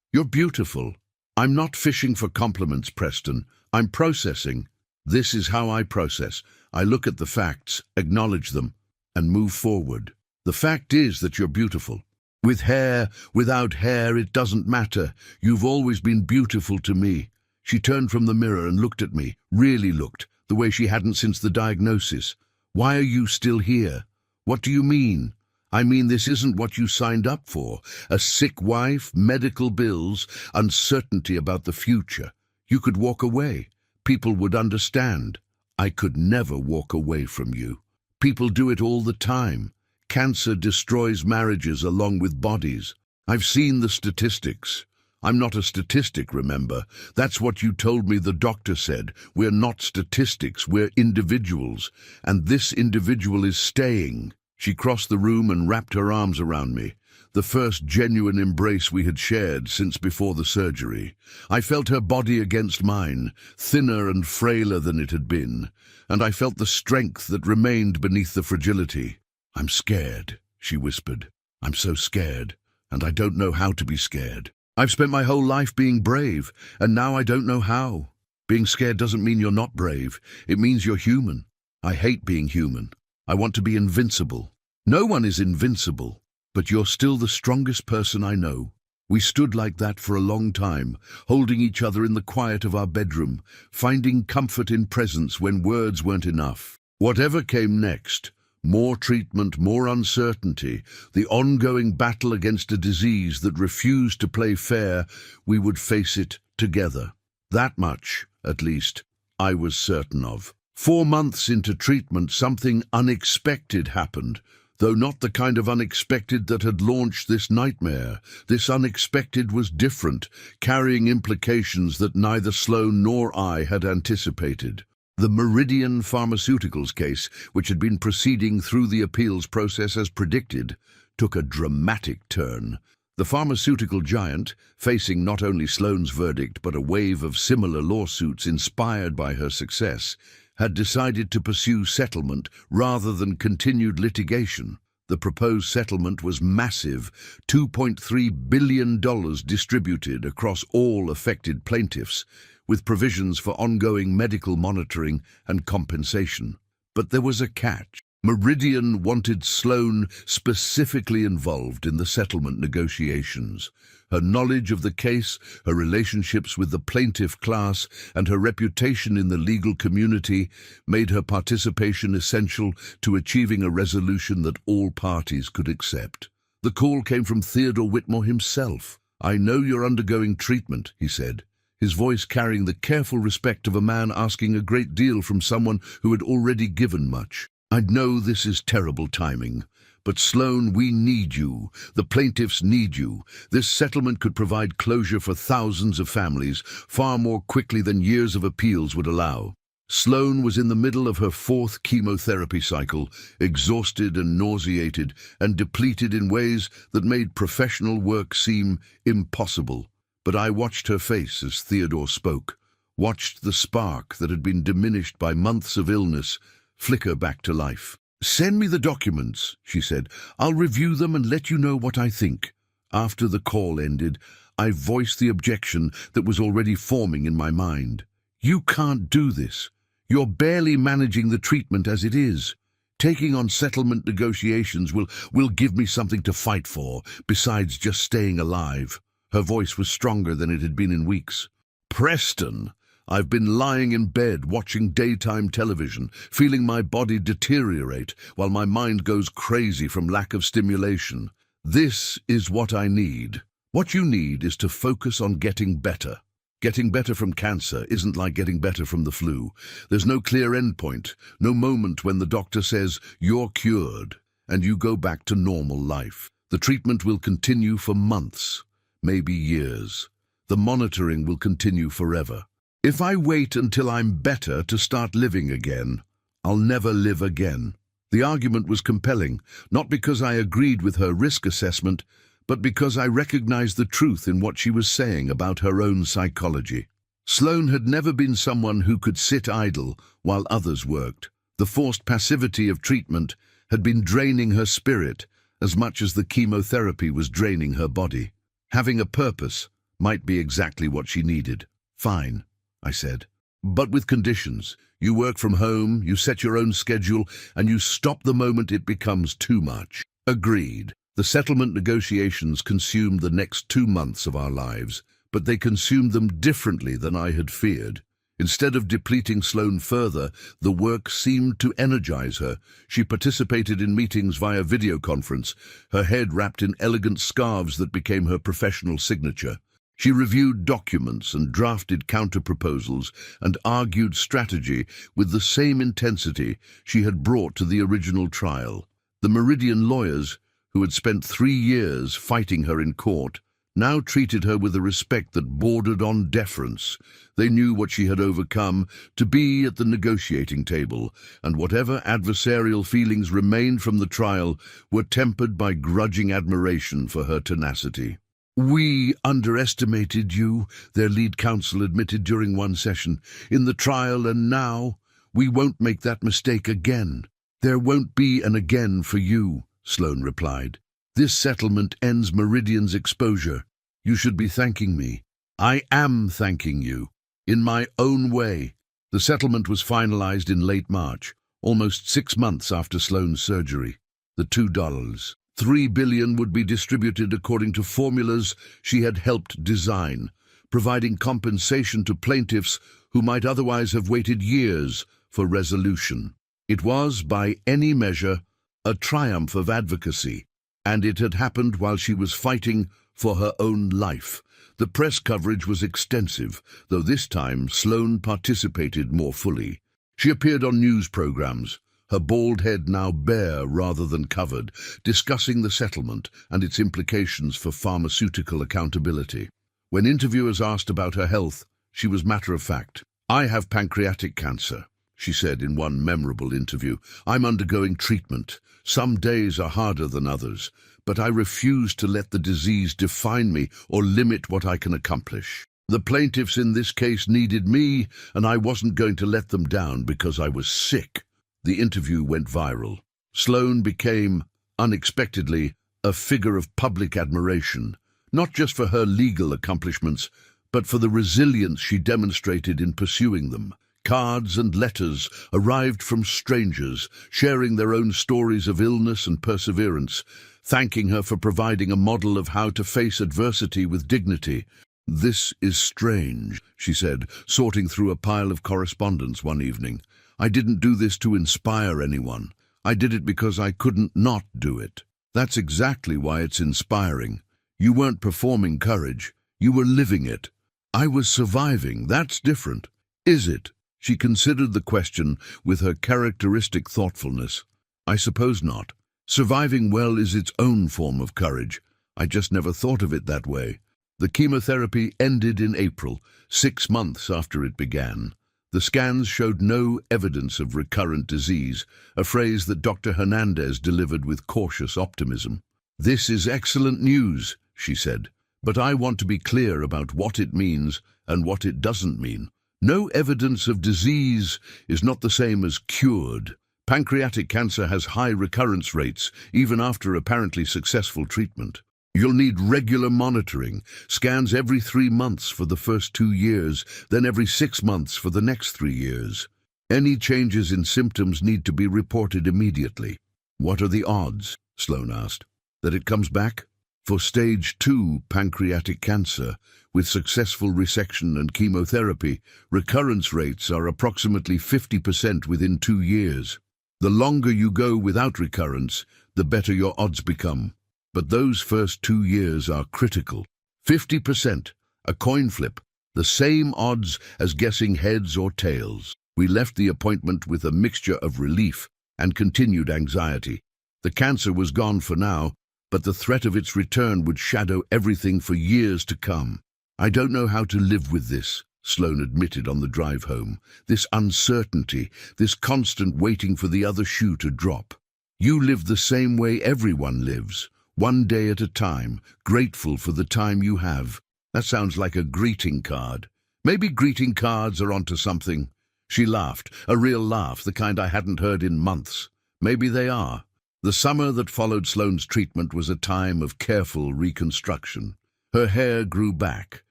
You're beautiful." "I'm not fishing for compliments, Preston. I'm processing. This is how I process. I look at the facts, acknowledge them, and move forward. The fact is that you're beautiful. With hair, without hair, it doesn't matter. You've always been beautiful to me." She turned from the mirror and looked at me, really looked, the way she hadn't since the diagnosis. "Why are you still here?" "What do you mean?" "I mean, this isn't what you signed up for. A sick wife, medical bills, uncertainty about the future. You could walk away. People would understand." "I could never walk away from you. People do it all the time. cancer destroys marriages along with bodies. I've seen the statistics. I'm not a statistic, remember? That's what you told me the doctor said. We're not statistics, we're individuals. And this individual is staying. She crossed the room and wrapped her arms around me. The first genuine embrace we had shared since before the surgery. I felt her body against mine, thinner and frailer than it had been, and I felt the strength that remained beneath the fragility. "I'm scared," she whispered. "I'm so scared, and I don't know how to be scared. I've spent my whole life being brave, and now I don't know how. Being scared doesn't mean you're not brave. It means you're human. I hate being human. I want to be invincible. No one is invincible. But you're still the strongest person I know." We stood like that for a long time, holding each other in the quiet of our bedroom, finding comfort in presence when words weren't enough. Whatever came next, more treatment, more uncertainty, the ongoing battle against a disease that refused to play fair, we would face it together. That much, at least, I was certain of. 4 months into treatment, something unexpected happened. Though not the kind of unexpected that had launched this nightmare. This unexpected was different, carrying implications that neither Sloan nor I had anticipated. The Meridian Pharmaceuticals case, which had been proceeding through the appeals process as predicted, took a dramatic turn. The pharmaceutical giant, facing not only Sloan's verdict but a wave of similar lawsuits inspired by her success, had decided to pursue settlement rather than continued litigation. The proposed settlement was massive, $2.3 billion distributed across all affected plaintiffs, with provisions for ongoing medical monitoring and compensation. But there was a catch. Meridian wanted Sloan specifically involved in the settlement negotiations. Her knowledge of the case, her relationships with the plaintiff class, and her reputation in the legal community made her participation essential to achieving a resolution that all parties could accept. The call came from Theodore Whitmore himself. "I know you're undergoing treatment," he said, his voice carrying the careful respect of a man asking a great deal from someone who had already given much. "I know this is terrible timing. But Sloan, we need you. The plaintiffs need you. This settlement could provide closure for thousands of families, far more quickly than years of appeals would allow." Sloan was in the middle of her 4th chemotherapy cycle, exhausted and nauseated, and depleted in ways that made professional work seem impossible. But I watched her face as Theodore spoke, watched the spark that had been diminished by months of illness flicker back to life. "Send me the documents," she said. "I'll review them and let you know what I think." After the call ended, I voiced the objection that was already forming in my mind. "You can't do this. You're barely managing the treatment as it is. Taking on settlement negotiations will give me something to fight for, besides just staying alive." Her voice was stronger than it had been in weeks. "Preston, I've been lying in bed watching daytime television, feeling my body deteriorate while my mind goes crazy from lack of stimulation. This is what I need. What you need is to focus on getting better. Getting better from cancer isn't like getting better from the flu. There's no clear endpoint, no moment when the doctor says you're cured and you go back to normal life. The treatment will continue for months, maybe years. The monitoring will continue forever. If I wait until I'm better to start living again, I'll never live again." The argument was compelling, not because I agreed with her risk assessment, but because I recognized the truth in what she was saying about her own psychology. Sloan had never been someone who could sit idle while others worked. The forced passivity of treatment had been draining her spirit as much as the chemotherapy was draining her body. Having a purpose might be exactly what she needed. "Fine," I said. "But with conditions. You work from home, you set your own schedule, and you stop the moment it becomes too much." Agreed. The settlement negotiations consumed the next 2 months of our lives, but they consumed them differently than I had feared. Instead of depleting Sloan further, the work seemed to energize her. She participated in meetings via video conference, her head wrapped in elegant scarves that became her professional signature. She reviewed documents and drafted counter-proposals and argued strategy with the same intensity she had brought to the original trial. The Meridian lawyers, who had spent 3 years fighting her in court, now treated her with a respect that bordered on deference. They knew what she had overcome to be at the negotiating table, and whatever adversarial feelings remained from the trial were tempered by grudging admiration for her tenacity. "We underestimated you," their lead counsel admitted during one session, "in the trial, and now we won't make that mistake again." "There won't be an again for you," Sloane replied. "This settlement ends Meridian's exposure. You should be thanking me." "I am thanking you. In my own way." The settlement was finalized in late March, almost 6 months after Sloane's surgery. The $3 billion would be distributed according to formulas she had helped design, providing compensation to plaintiffs who might otherwise have waited years for resolution. It was, by any measure, a triumph of advocacy, and it had happened while she was fighting for her own life. The press coverage was extensive, though this time Sloane participated more fully. She appeared on news programs, her bald head now bare rather than covered, discussing the settlement and its implications for pharmaceutical accountability. When interviewers asked about her health, she was matter-of-fact. "I have pancreatic cancer," she said in one memorable interview. "I'm undergoing treatment. Some days are harder than others, but I refuse to let the disease define me or limit what I can accomplish. The plaintiffs in this case needed me, and I wasn't going to let them down because I was sick." The interview went viral. Sloane became, unexpectedly, a figure of public admiration, not just for her legal accomplishments, but for the resilience she demonstrated in pursuing them. Cards and letters arrived from strangers, sharing their own stories of illness and perseverance, thanking her for providing a model of how to face adversity with dignity. "This is strange," she said, sorting through a pile of correspondence one evening. "I didn't do this to inspire anyone. I did it because I couldn't not do it." "That's exactly why it's inspiring. You weren't performing courage. You were living it." "I was surviving. That's different." "Is it?" She considered the question with her characteristic thoughtfulness. "I suppose not. Surviving well is its own form of courage. I just never thought of it that way." The chemotherapy ended in April, 6 months after it began. The scans showed no evidence of recurrent disease, a phrase that Dr. Hernandez delivered with cautious optimism. "This is excellent news," she said, "but I want to be clear about what it means and what it doesn't mean. No evidence of disease is not the same as cured. Pancreatic cancer has high recurrence rates, even after apparently successful treatment. You'll need regular monitoring, scans every 3 months for the first 2 years, then every 6 months for the next 3 years. Any changes in symptoms need to be reported immediately." "What are the odds?" Sloane asked. "That it comes back?" "For stage 2 pancreatic cancer, with successful resection and chemotherapy, recurrence rates are approximately 50% within 2 years. The longer you go without recurrence, the better your odds become. But those first 2 years are critical. 50%, a coin flip, the same odds as guessing heads or tails." We left the appointment with a mixture of relief and continued anxiety. The cancer was gone for now, but the threat of its return would shadow everything for years to come. "I don't know how to live with this," Sloane admitted on the drive home. "This uncertainty, this constant waiting for the other shoe to drop. You live the same way everyone lives. One day at a time, grateful for the time you have." That sounds like a greeting card. Maybe greeting cards are onto something. She laughed, a real laugh, the kind I hadn't heard in months. Maybe they are. The summer that followed Sloane's treatment was a time of careful reconstruction. Her hair grew back,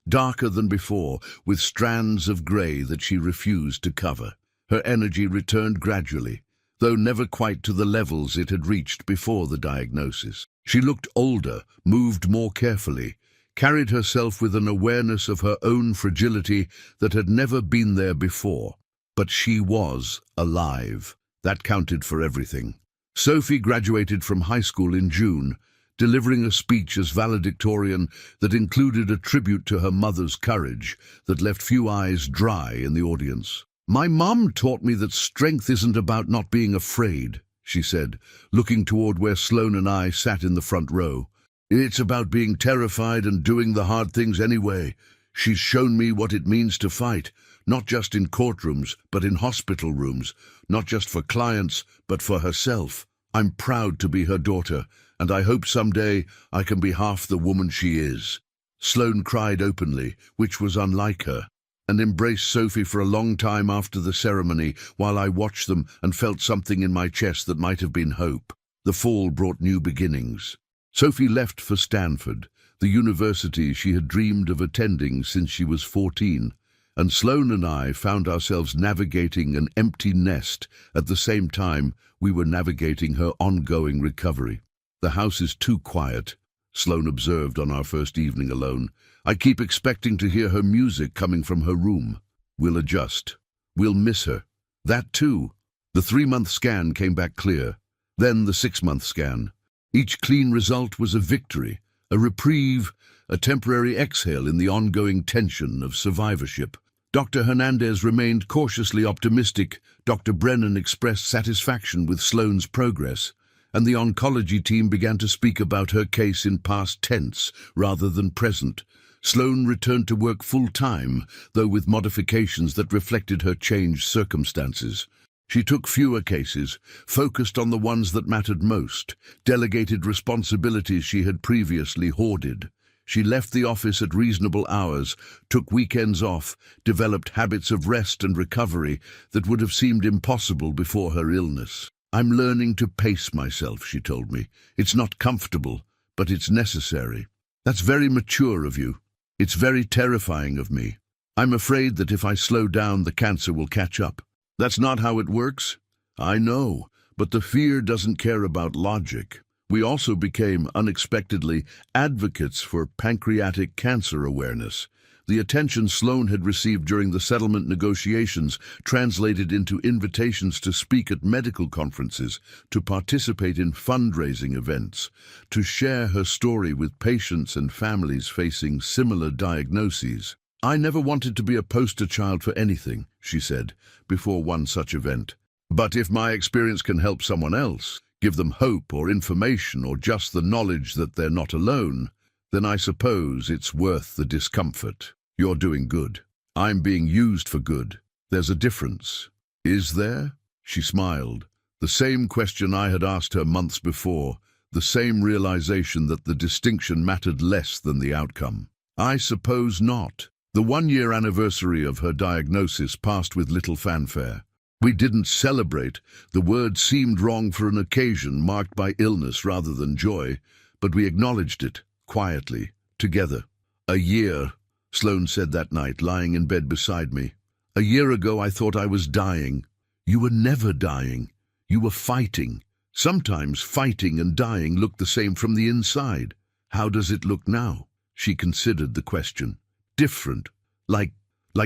darker than before, with strands of grey that she refused to cover. Her energy returned gradually, though never quite to the levels it had reached before the diagnosis. She looked older, moved more carefully, carried herself with an awareness of her own fragility that had never been there before. But she was alive. That counted for everything. Sophie graduated from high school in June, delivering a speech as valedictorian that included a tribute to her mother's courage that left few eyes dry in the audience. "My mom taught me that strength isn't about not being afraid," she said, looking toward where Sloane and I sat in the front row. It's about being terrified and doing the hard things anyway. She's shown me what it means to fight, not just in courtrooms, but in hospital rooms, not just for clients, but for herself. I'm proud to be her daughter, and I hope someday I can be half the woman she is. Sloane cried openly, which was unlike her, and embraced Sophie for a long time after the ceremony, while I watched them and felt something in my chest that might have been hope. The fall brought new beginnings. Sophie left for Stanford, the university she had dreamed of attending since she was 14, and Sloane and I found ourselves navigating an empty nest at the same time we were navigating her ongoing recovery. The house is too quiet, Sloane observed on our first evening alone. I keep expecting to hear her music coming from her room. We'll adjust. We'll miss her. That too. The 3-month scan came back clear. Then the 6-month scan. Each clean result was a victory, a reprieve, a temporary exhale in the ongoing tension of survivorship. Dr. Hernandez remained cautiously optimistic. Dr. Brennan expressed satisfaction with Sloane's progress, and the oncology team began to speak about her case in past tense rather than present. Sloane returned to work full-time, though with modifications that reflected her changed circumstances. She took fewer cases, focused on the ones that mattered most, delegated responsibilities she had previously hoarded. She left the office at reasonable hours, took weekends off, developed habits of rest and recovery that would have seemed impossible before her illness. I'm learning to pace myself, she told me. It's not comfortable, but it's necessary. That's very mature of you. It's very terrifying of me. I'm afraid that if I slow down, the cancer will catch up. That's not how it works. I know, but the fear doesn't care about logic. We also became, unexpectedly, advocates for pancreatic cancer awareness. The attention Sloane had received during the settlement negotiations translated into invitations to speak at medical conferences, to participate in fundraising events, to share her story with patients and families facing similar diagnoses. I never wanted to be a poster child for anything, she said, before one such event. But if my experience can help someone else, give them hope or information or just the knowledge that they're not alone, then I suppose it's worth the discomfort. You're doing good. I'm being used for good. There's a difference. Is there? She smiled. The same question I had asked her months before, the same realization that the distinction mattered less than the outcome. I suppose not. The 1-year anniversary of her diagnosis passed with little fanfare. We didn't celebrate. The word seemed wrong for an occasion marked by illness rather than joy, but we acknowledged it, quietly, together. A year, Sloane said that night, lying in bed beside me. A year ago I thought I was dying. You were never dying. You were fighting. Sometimes fighting and dying look the same from the inside. How does it look now? She considered the question. Different, like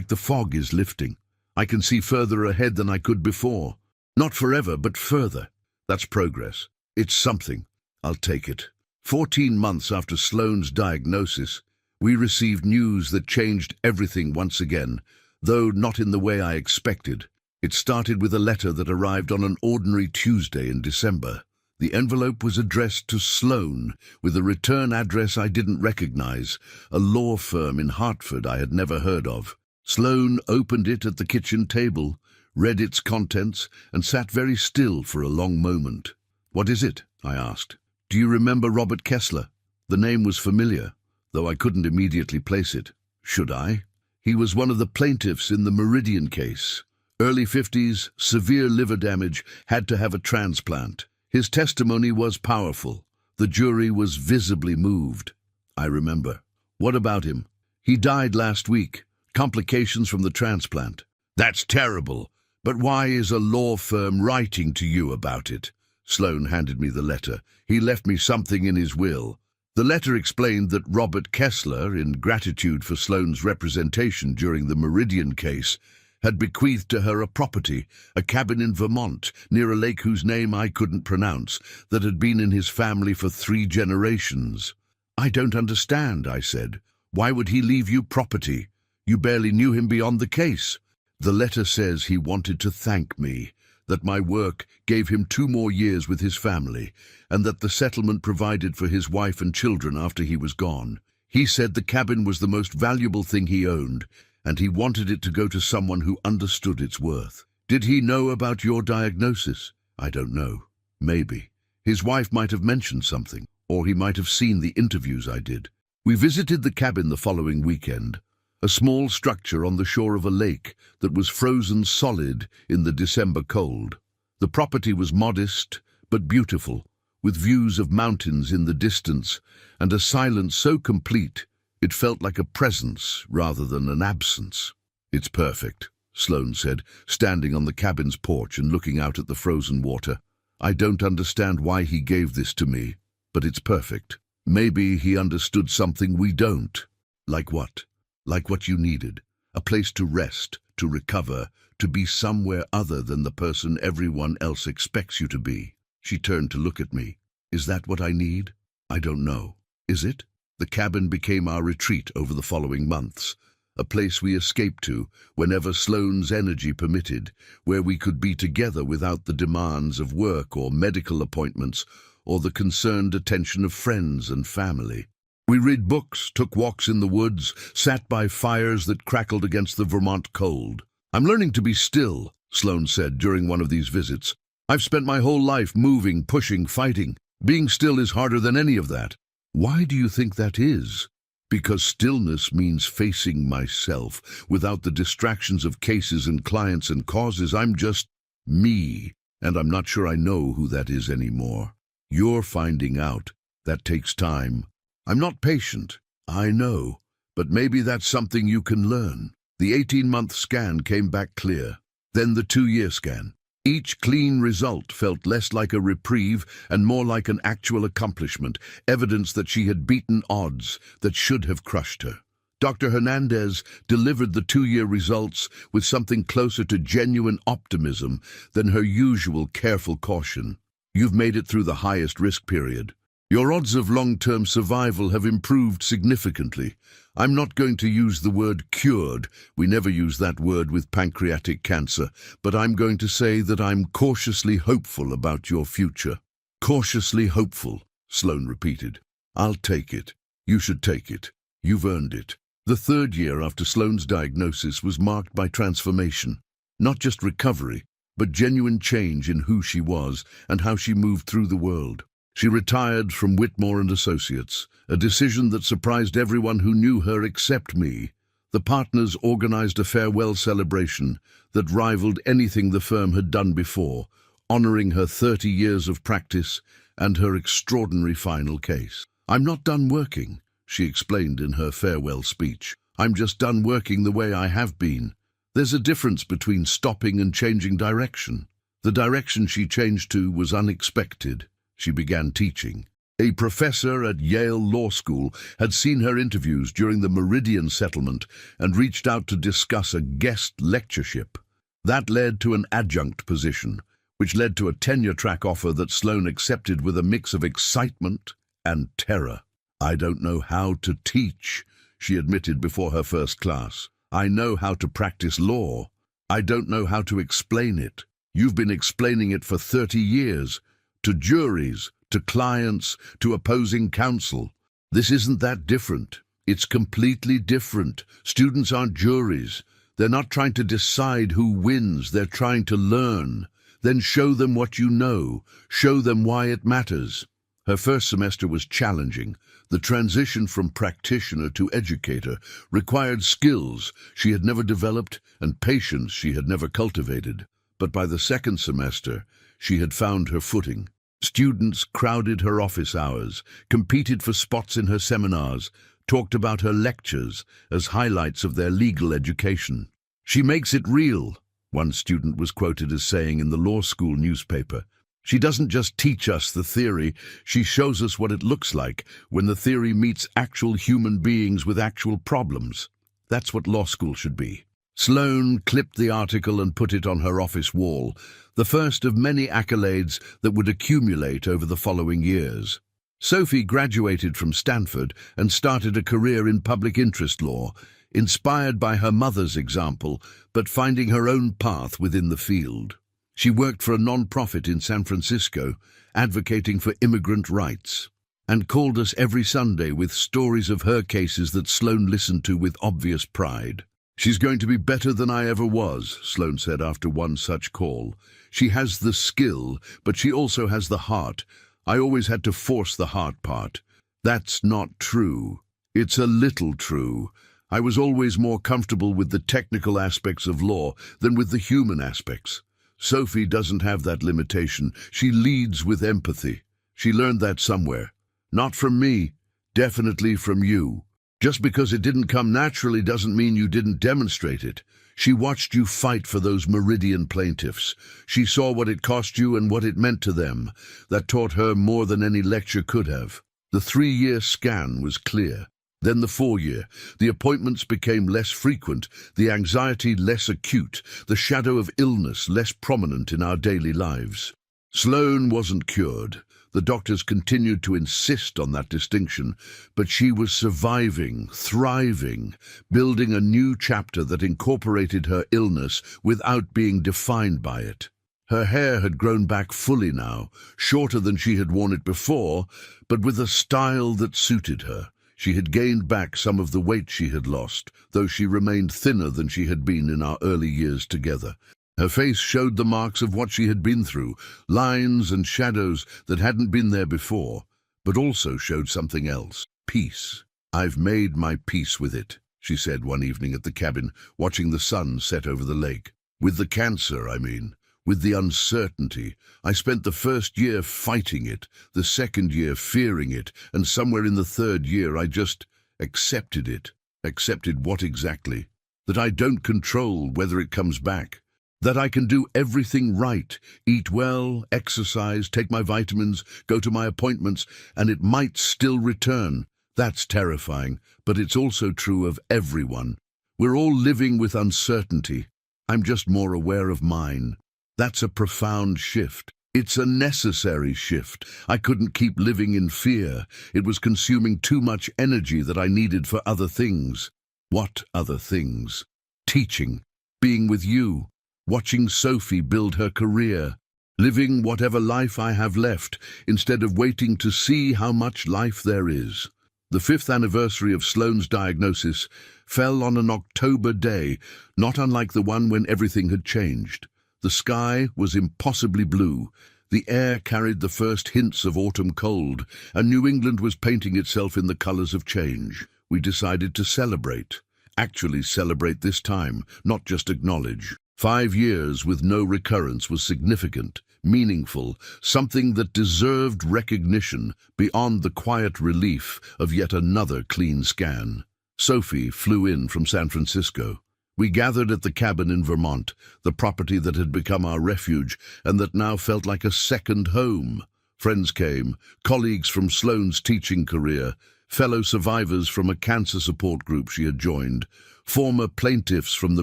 the fog is lifting. I can see further ahead than I could before. Not forever, but further. That's progress. It's something. I'll take it. 14 months after Sloane's diagnosis, we received news that changed everything once again, though not in the way I expected. It started with a letter that arrived on an ordinary Tuesday in December. The envelope was addressed to Sloane, with a return address I didn't recognize, a law firm in Hartford I had never heard of. Sloane opened it at the kitchen table, read its contents, and sat very still for a long moment. "What is it?" I asked. "Do you remember Robert Kessler?" The name was familiar, though I couldn't immediately place it. Should I? He was one of the plaintiffs in the Meridian case. Early 50s, severe liver damage, had to have a transplant. His testimony was powerful. The jury was visibly moved. I remember. "What about him?" "He died last week. Complications from the transplant." "That's terrible. But why is a law firm writing to you about it?" Sloane handed me the letter. "He left me something in his will." The letter explained that Robert Kessler, in gratitude for Sloane's representation during the Meridian case, had bequeathed to her a property, a cabin in Vermont, near a lake whose name I couldn't pronounce, that had been in his family for 3 generations. "I don't understand," I said. "Why would he leave you property? You barely knew him beyond the case." The letter says he wanted to thank me, that my work gave him 2 more years with his family, and that the settlement provided for his wife and children after he was gone. He said the cabin was the most valuable thing he owned, and he wanted it to go to someone who understood its worth. Did he know about your diagnosis? I don't know. Maybe. His wife might have mentioned something, or he might have seen the interviews I did. We visited the cabin the following weekend, a small structure on the shore of a lake that was frozen solid in the December cold. The property was modest but beautiful, with views of mountains in the distance and a silence so complete it felt like a presence rather than an absence. "It's perfect," Sloane said, standing on the cabin's porch and looking out at the frozen water. "I don't understand why he gave this to me, but it's perfect. Maybe he understood something we don't." "Like what?" "Like what you needed. A place to rest, to recover, to be somewhere other than the person everyone else expects you to be." She turned to look at me. "Is that what I need?" "I don't know. Is it?" The cabin became our retreat over the following months, a place we escaped to whenever Sloane's energy permitted, where we could be together without the demands of work or medical appointments or the concerned attention of friends and family. We read books, took walks in the woods, sat by fires that crackled against the Vermont cold. "I'm learning to be still," Sloane said during one of these visits. "I've spent my whole life moving, pushing, fighting. Being still is harder than any of that." "Why do you think that is?" "Because stillness means facing myself without the distractions of cases and clients and causes. I'm just me, and I'm not sure I know who that is anymore. You're finding out. That takes time. I'm not patient, I know, but maybe that's something you can learn." The 18-month scan came back clear. Then the 2-year scan. Each clean result felt less like a reprieve and more like an actual accomplishment, evidence that she had beaten odds that should have crushed her. Dr. Hernandez delivered the 2-year results with something closer to genuine optimism than her usual careful caution. "You've made it through the highest risk period. Your odds of long-term survival have improved significantly. I'm not going to use the word cured. We never use that word with pancreatic cancer, but I'm going to say that I'm cautiously hopeful about your future." "Cautiously hopeful," Sloane repeated. "I'll take it. You should take it. You've earned it." The 3rd year after Sloane's diagnosis was marked by transformation. Not just recovery, but genuine change in who she was and how she moved through the world. She retired from Whitmore and Associates, a decision that surprised everyone who knew her except me. The partners organized a farewell celebration that rivaled anything the firm had done before, honoring her 30 years of practice and her extraordinary final case. "I'm not done working," she explained in her farewell speech. "I'm just done working the way I have been. There's a difference between stopping and changing direction." The direction she changed to was unexpected. She began teaching. A professor at Yale Law School had seen her interviews during the Meridian settlement and reached out to discuss a guest lectureship. That led to an adjunct position, which led to a tenure-track offer that Sloane accepted with a mix of excitement and terror. "I don't know how to teach," she admitted before her first class. "I know how to practice law. I don't know how to explain it. You've been explaining it for 30 years. To juries, to clients, to opposing counsel. This isn't that different. It's completely different. Students aren't juries. They're not trying to decide who wins. They're trying to learn. Then show them what you know. Show them why it matters." Her first semester was challenging. The transition from practitioner to educator required skills she had never developed and patience she had never cultivated. But by the second semester, she had found her footing. Students crowded her office hours, competed for spots in her seminars, talked about her lectures as highlights of their legal education. "She makes it real," one student was quoted as saying in the law school newspaper. "She doesn't just teach us the theory, she shows us what it looks like when the theory meets actual human beings with actual problems. That's what law school should be." Sloane clipped the article and put it on her office wall, the first of many accolades that would accumulate over the following years. Sophie graduated from Stanford and started a career in public interest law, inspired by her mother's example, but finding her own path within the field. She worked for a non-profit in San Francisco, advocating for immigrant rights, and called us every Sunday with stories of her cases that Sloane listened to with obvious pride. "She's going to be better than I ever was," Sloane said after one such call. "She has the skill, but she also has the heart. I always had to force the heart part." "That's not true." "It's a little true. I was always more comfortable with the technical aspects of law than with the human aspects. Sophie doesn't have that limitation. She leads with empathy. She learned that somewhere. Not from me, definitely from you. Just because it didn't come naturally doesn't mean you didn't demonstrate it. She watched you fight for those Meridian plaintiffs. She saw what it cost you and what it meant to them. That taught her more than any lecture could have." The 3-year scan was clear. Then the 4-year. The appointments became less frequent, the anxiety less acute, the shadow of illness less prominent in our daily lives. Sloane wasn't cured. The doctors continued to insist on that distinction, but she was surviving, thriving, building a new chapter that incorporated her illness without being defined by it. Her hair had grown back fully now, shorter than she had worn it before, but with a style that suited her. She had gained back some of the weight she had lost, though she remained thinner than she had been in our early years together. Her face showed the marks of what she had been through, lines and shadows that hadn't been there before, but also showed something else, peace. "I've made my peace with it," she said one evening at the cabin, watching the sun set over the lake. "With the cancer, I mean. With the uncertainty. I spent the first year fighting it, the second year fearing it, and somewhere in the 3rd year I just accepted it." "Accepted what exactly?" "That I don't control whether it comes back. That I can do everything right, eat well, exercise, take my vitamins, go to my appointments, and it might still return. That's terrifying, but it's also true of everyone. We're all living with uncertainty. I'm just more aware of mine." That's a profound shift. It's a necessary shift. I couldn't keep living in fear. It was consuming too much energy that I needed for other things. What other things? Teaching, being with you, watching Sophie build her career, living whatever life I have left instead of waiting to see how much life there is. The 5th anniversary of Sloane's diagnosis fell on an October day, not unlike the one when everything had changed. The sky was impossibly blue. The air carried the first hints of autumn cold, and New England was painting itself in the colors of change. We decided to celebrate. Actually celebrate this time, not just acknowledge. 5 years with no recurrence was significant, meaningful, something that deserved recognition beyond the quiet relief of yet another clean scan. Sophie flew in from San Francisco. We gathered at the cabin in Vermont, the property that had become our refuge and that now felt like a second home. Friends came, colleagues from Sloane's teaching career, fellow survivors from a cancer support group she had joined, former plaintiffs from the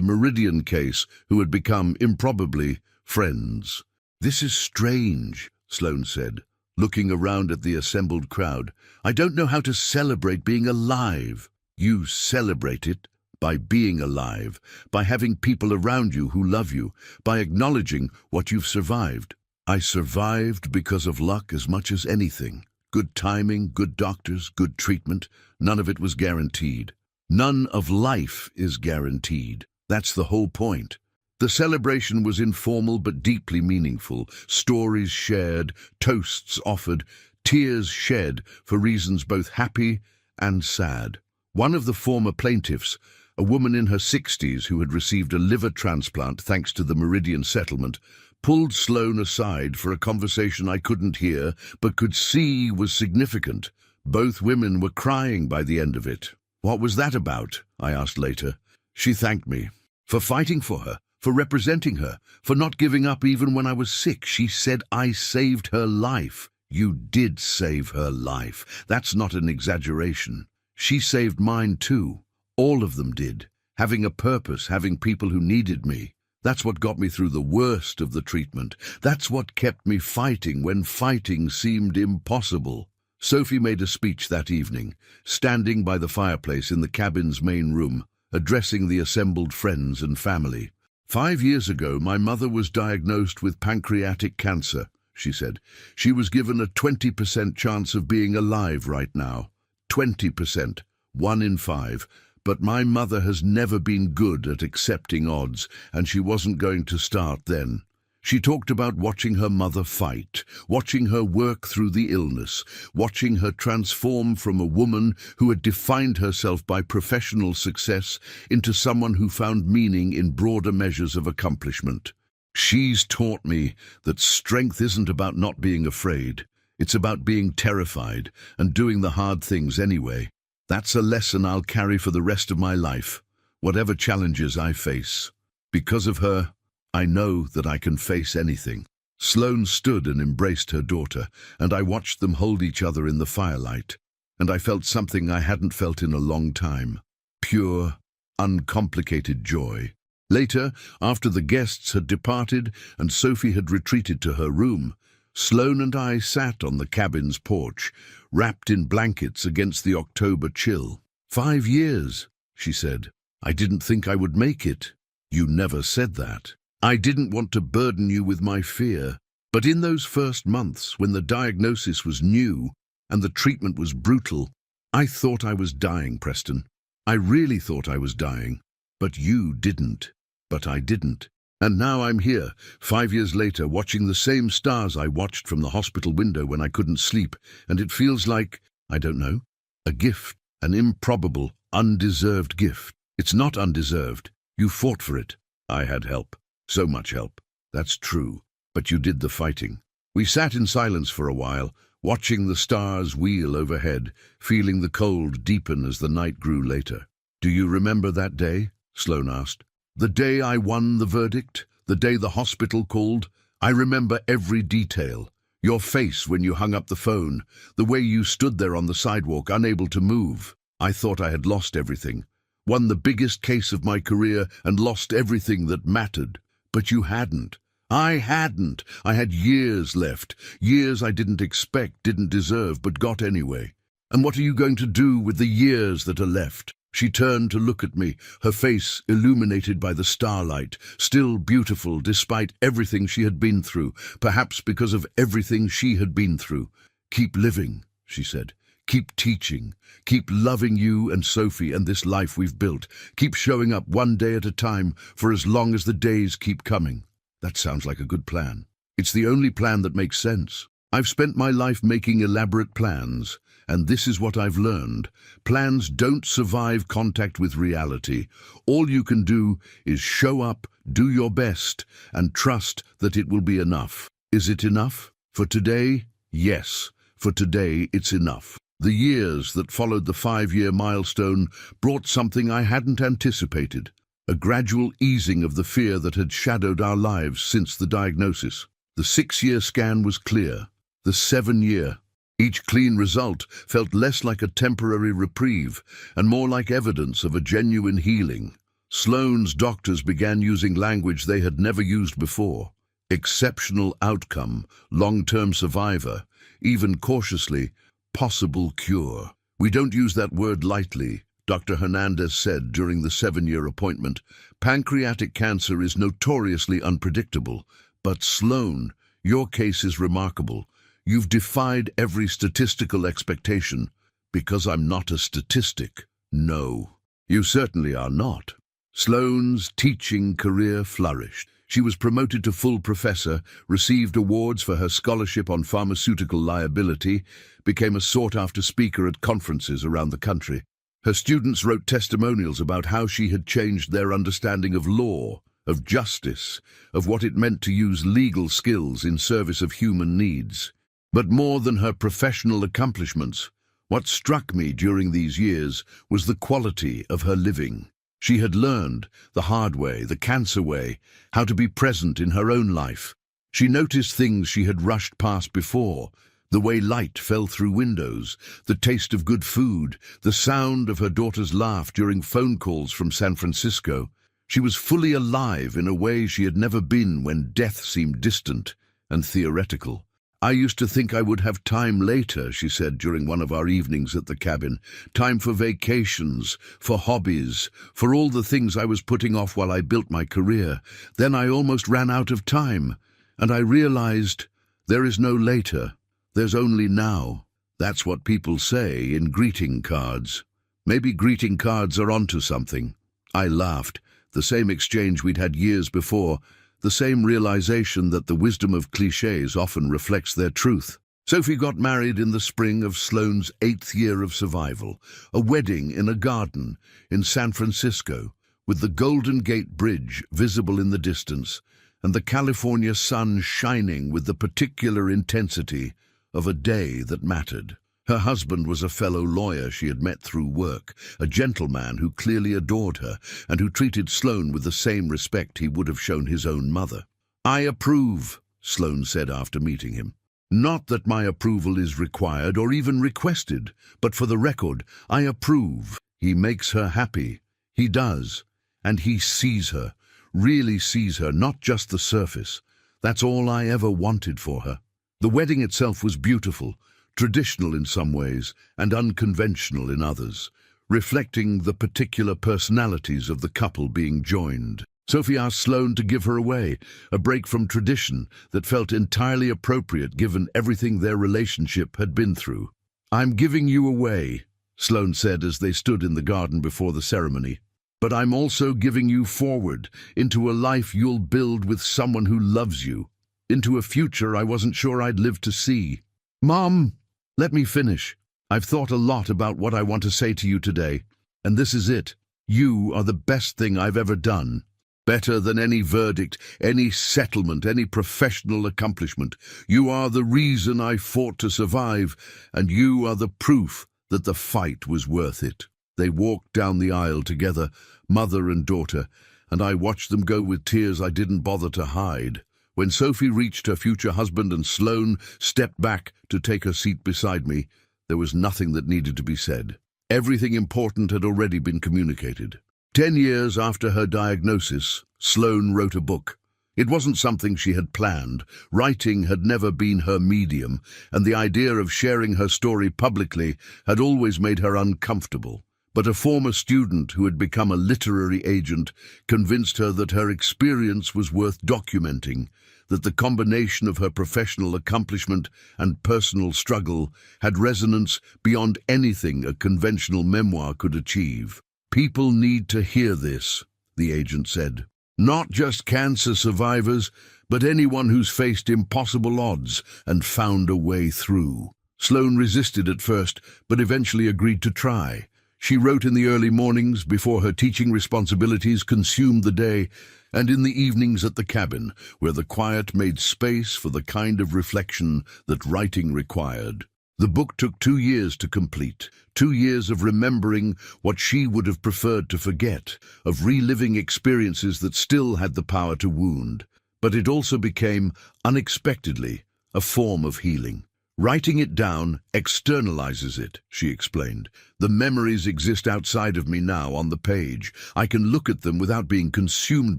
Meridian case who had become, improbably, friends. "This is strange," Sloane said, looking around at the assembled crowd. "I don't know how to celebrate being alive." "You celebrate it by being alive, by having people around you who love you, by acknowledging what you've survived." "I survived because of luck as much as anything. Good timing, good doctors, good treatment. None of it was guaranteed. None of life is guaranteed. That's the whole point." The celebration was informal but deeply meaningful. Stories shared, toasts offered, tears shed for reasons both happy and sad. One of the former plaintiffs, a woman in her 60s who had received a liver transplant thanks to the Meridian settlement, pulled Sloane aside for a conversation I couldn't hear but could see was significant. Both women were crying by the end of it. "What was that about?" I asked later. She thanked me for fighting for her, for representing her, for not giving up even when I was sick. She said I saved her life. You did save her life. That's not an exaggeration. She saved mine too. All of them did. Having a purpose, having people who needed me. That's what got me through the worst of the treatment. That's what kept me fighting when fighting seemed impossible. Sophie made a speech that evening, standing by the fireplace in the cabin's main room, addressing the assembled friends and family. 5 years ago, my mother was diagnosed with pancreatic cancer, she said. She was given a 20% chance of being alive right now. 20%, 1 in 5. But my mother has never been good at accepting odds, and she wasn't going to start then. She talked about watching her mother fight, watching her work through the illness, watching her transform from a woman who had defined herself by professional success into someone who found meaning in broader measures of accomplishment. She's taught me that strength isn't about not being afraid. It's about being terrified and doing the hard things anyway. That's a lesson I'll carry for the rest of my life, whatever challenges I face. Because of her, I know that I can face anything. Sloane stood and embraced her daughter, and I watched them hold each other in the firelight, and I felt something I hadn't felt in a long time. Pure, uncomplicated joy. Later, after the guests had departed and Sophie had retreated to her room, Sloane and I sat on the cabin's porch, wrapped in blankets against the October chill. 5 years, she said. I didn't think I would make it. You never said that. I didn't want to burden you with my fear. But in those first months, when the diagnosis was new and the treatment was brutal, I thought I was dying, Preston. I really thought I was dying. But you didn't. But I didn't. And now I'm here, 5 years later, watching the same stars I watched from the hospital window when I couldn't sleep, and it feels like, I don't know, a gift, an improbable, undeserved gift. It's not undeserved. You fought for it. I had help. So much help. That's true. But you did the fighting. We sat in silence for a while, watching the stars wheel overhead, feeling the cold deepen as the night grew later. Do you remember that day? Sloane asked. The day I won the verdict? The day the hospital called? I remember every detail. Your face when you hung up the phone, the way you stood there on the sidewalk, unable to move. I thought I had lost everything. Won the biggest case of my career and lost everything that mattered. But you hadn't. I hadn't. I had years left. Years I didn't expect, didn't deserve, but got anyway. And what are you going to do with the years that are left? She turned to look at me, her face illuminated by the starlight, still beautiful despite everything she had been through, perhaps because of everything she had been through. Keep living, she said. Keep teaching. Keep loving you and Sophie and this life we've built. Keep showing up one day at a time for as long as the days keep coming. That sounds like a good plan. It's the only plan that makes sense. I've spent my life making elaborate plans, and this is what I've learned. Plans don't survive contact with reality. All you can do is show up, do your best, and trust that it will be enough. Is it enough? For today? Yes. For today, it's enough. The years that followed the 5-year milestone brought something I hadn't anticipated, a gradual easing of the fear that had shadowed our lives since the diagnosis. The 6-year scan was clear. The 7-year. Each clean result felt less like a temporary reprieve and more like evidence of a genuine healing. Sloane's doctors began using language they had never used before. Exceptional outcome, long-term survivor, even cautiously, possible cure. We don't use that word lightly, Dr. Hernandez said during the 7-year appointment. Pancreatic cancer is notoriously unpredictable, but Sloane, your case is remarkable. You've defied every statistical expectation. Because I'm not a statistic. No, you certainly are not. Sloane's teaching career flourished. She was promoted to full professor, received awards for her scholarship on pharmaceutical liability, became a sought-after speaker at conferences around the country. Her students wrote testimonials about how she had changed their understanding of law, of justice, of what it meant to use legal skills in service of human needs. But more than her professional accomplishments, what struck me during these years was the quality of her living. She had learned, the hard way, the cancer way, how to be present in her own life. She noticed things she had rushed past before, the way light fell through windows, the taste of good food, the sound of her daughter's laugh during phone calls from San Francisco. She was fully alive in a way she had never been when death seemed distant and theoretical. "I used to think I would have time later," she said during one of our evenings at the cabin. "Time for vacations, for hobbies, for all the things I was putting off while I built my career. Then I almost ran out of time, and I realized there is no later, there's only now." That's what people say in greeting cards. Maybe greeting cards are onto something. I laughed. The same exchange we'd had years before, the same realization that the wisdom of clichés often reflects their truth. Sophie got married in the spring of Sloane's 8th year of survival, a wedding in a garden in San Francisco, with the Golden Gate Bridge visible in the distance and the California sun shining with the particular intensity of a day that mattered. Her husband was a fellow lawyer she had met through work, a gentleman who clearly adored her and who treated Sloane with the same respect he would have shown his own mother. "I approve," Sloane said after meeting him. "Not that my approval is required or even requested, but for the record, I approve. He makes her happy. He does. And he sees her, really sees her, not just the surface. That's all I ever wanted for her." The wedding itself was beautiful, traditional in some ways and unconventional in others, reflecting the particular personalities of the couple being joined. Sophie asked Sloane to give her away, a break from tradition that felt entirely appropriate given everything their relationship had been through. "I'm giving you away," Sloane said as they stood in the garden before the ceremony. "But I'm also giving you forward into a life you'll build with someone who loves you, into a future I wasn't sure I'd live to see." "Mom, let me finish. I've thought a lot about what I want to say to you today, and this is it. You are the best thing I've ever done. Better than any verdict, any settlement, any professional accomplishment. You are the reason I fought to survive, and you are the proof that the fight was worth it." They walked down the aisle together, mother and daughter, and I watched them go with tears I didn't bother to hide. When Sophie reached her future husband and Sloane stepped back to take her seat beside me, there was nothing that needed to be said. Everything important had already been communicated. 10 years after her diagnosis, Sloane wrote a book. It wasn't something she had planned. Writing had never been her medium, and the idea of sharing her story publicly had always made her uncomfortable. But a former student who had become a literary agent convinced her that her experience was worth documenting, that the combination of her professional accomplishment and personal struggle had resonance beyond anything a conventional memoir could achieve. "People need to hear this," the agent said. "Not just cancer survivors, but anyone who's faced impossible odds and found a way through." Sloane resisted at first, but eventually agreed to try. She wrote in the early mornings before her teaching responsibilities consumed the day, and in the evenings at the cabin, where the quiet made space for the kind of reflection that writing required. The book took 2 years to complete, 2 years of remembering what she would have preferred to forget, of reliving experiences that still had the power to wound. But it also became, unexpectedly, a form of healing. "Writing it down externalizes it," she explained. "The memories exist outside of me now on the page. I can look at them without being consumed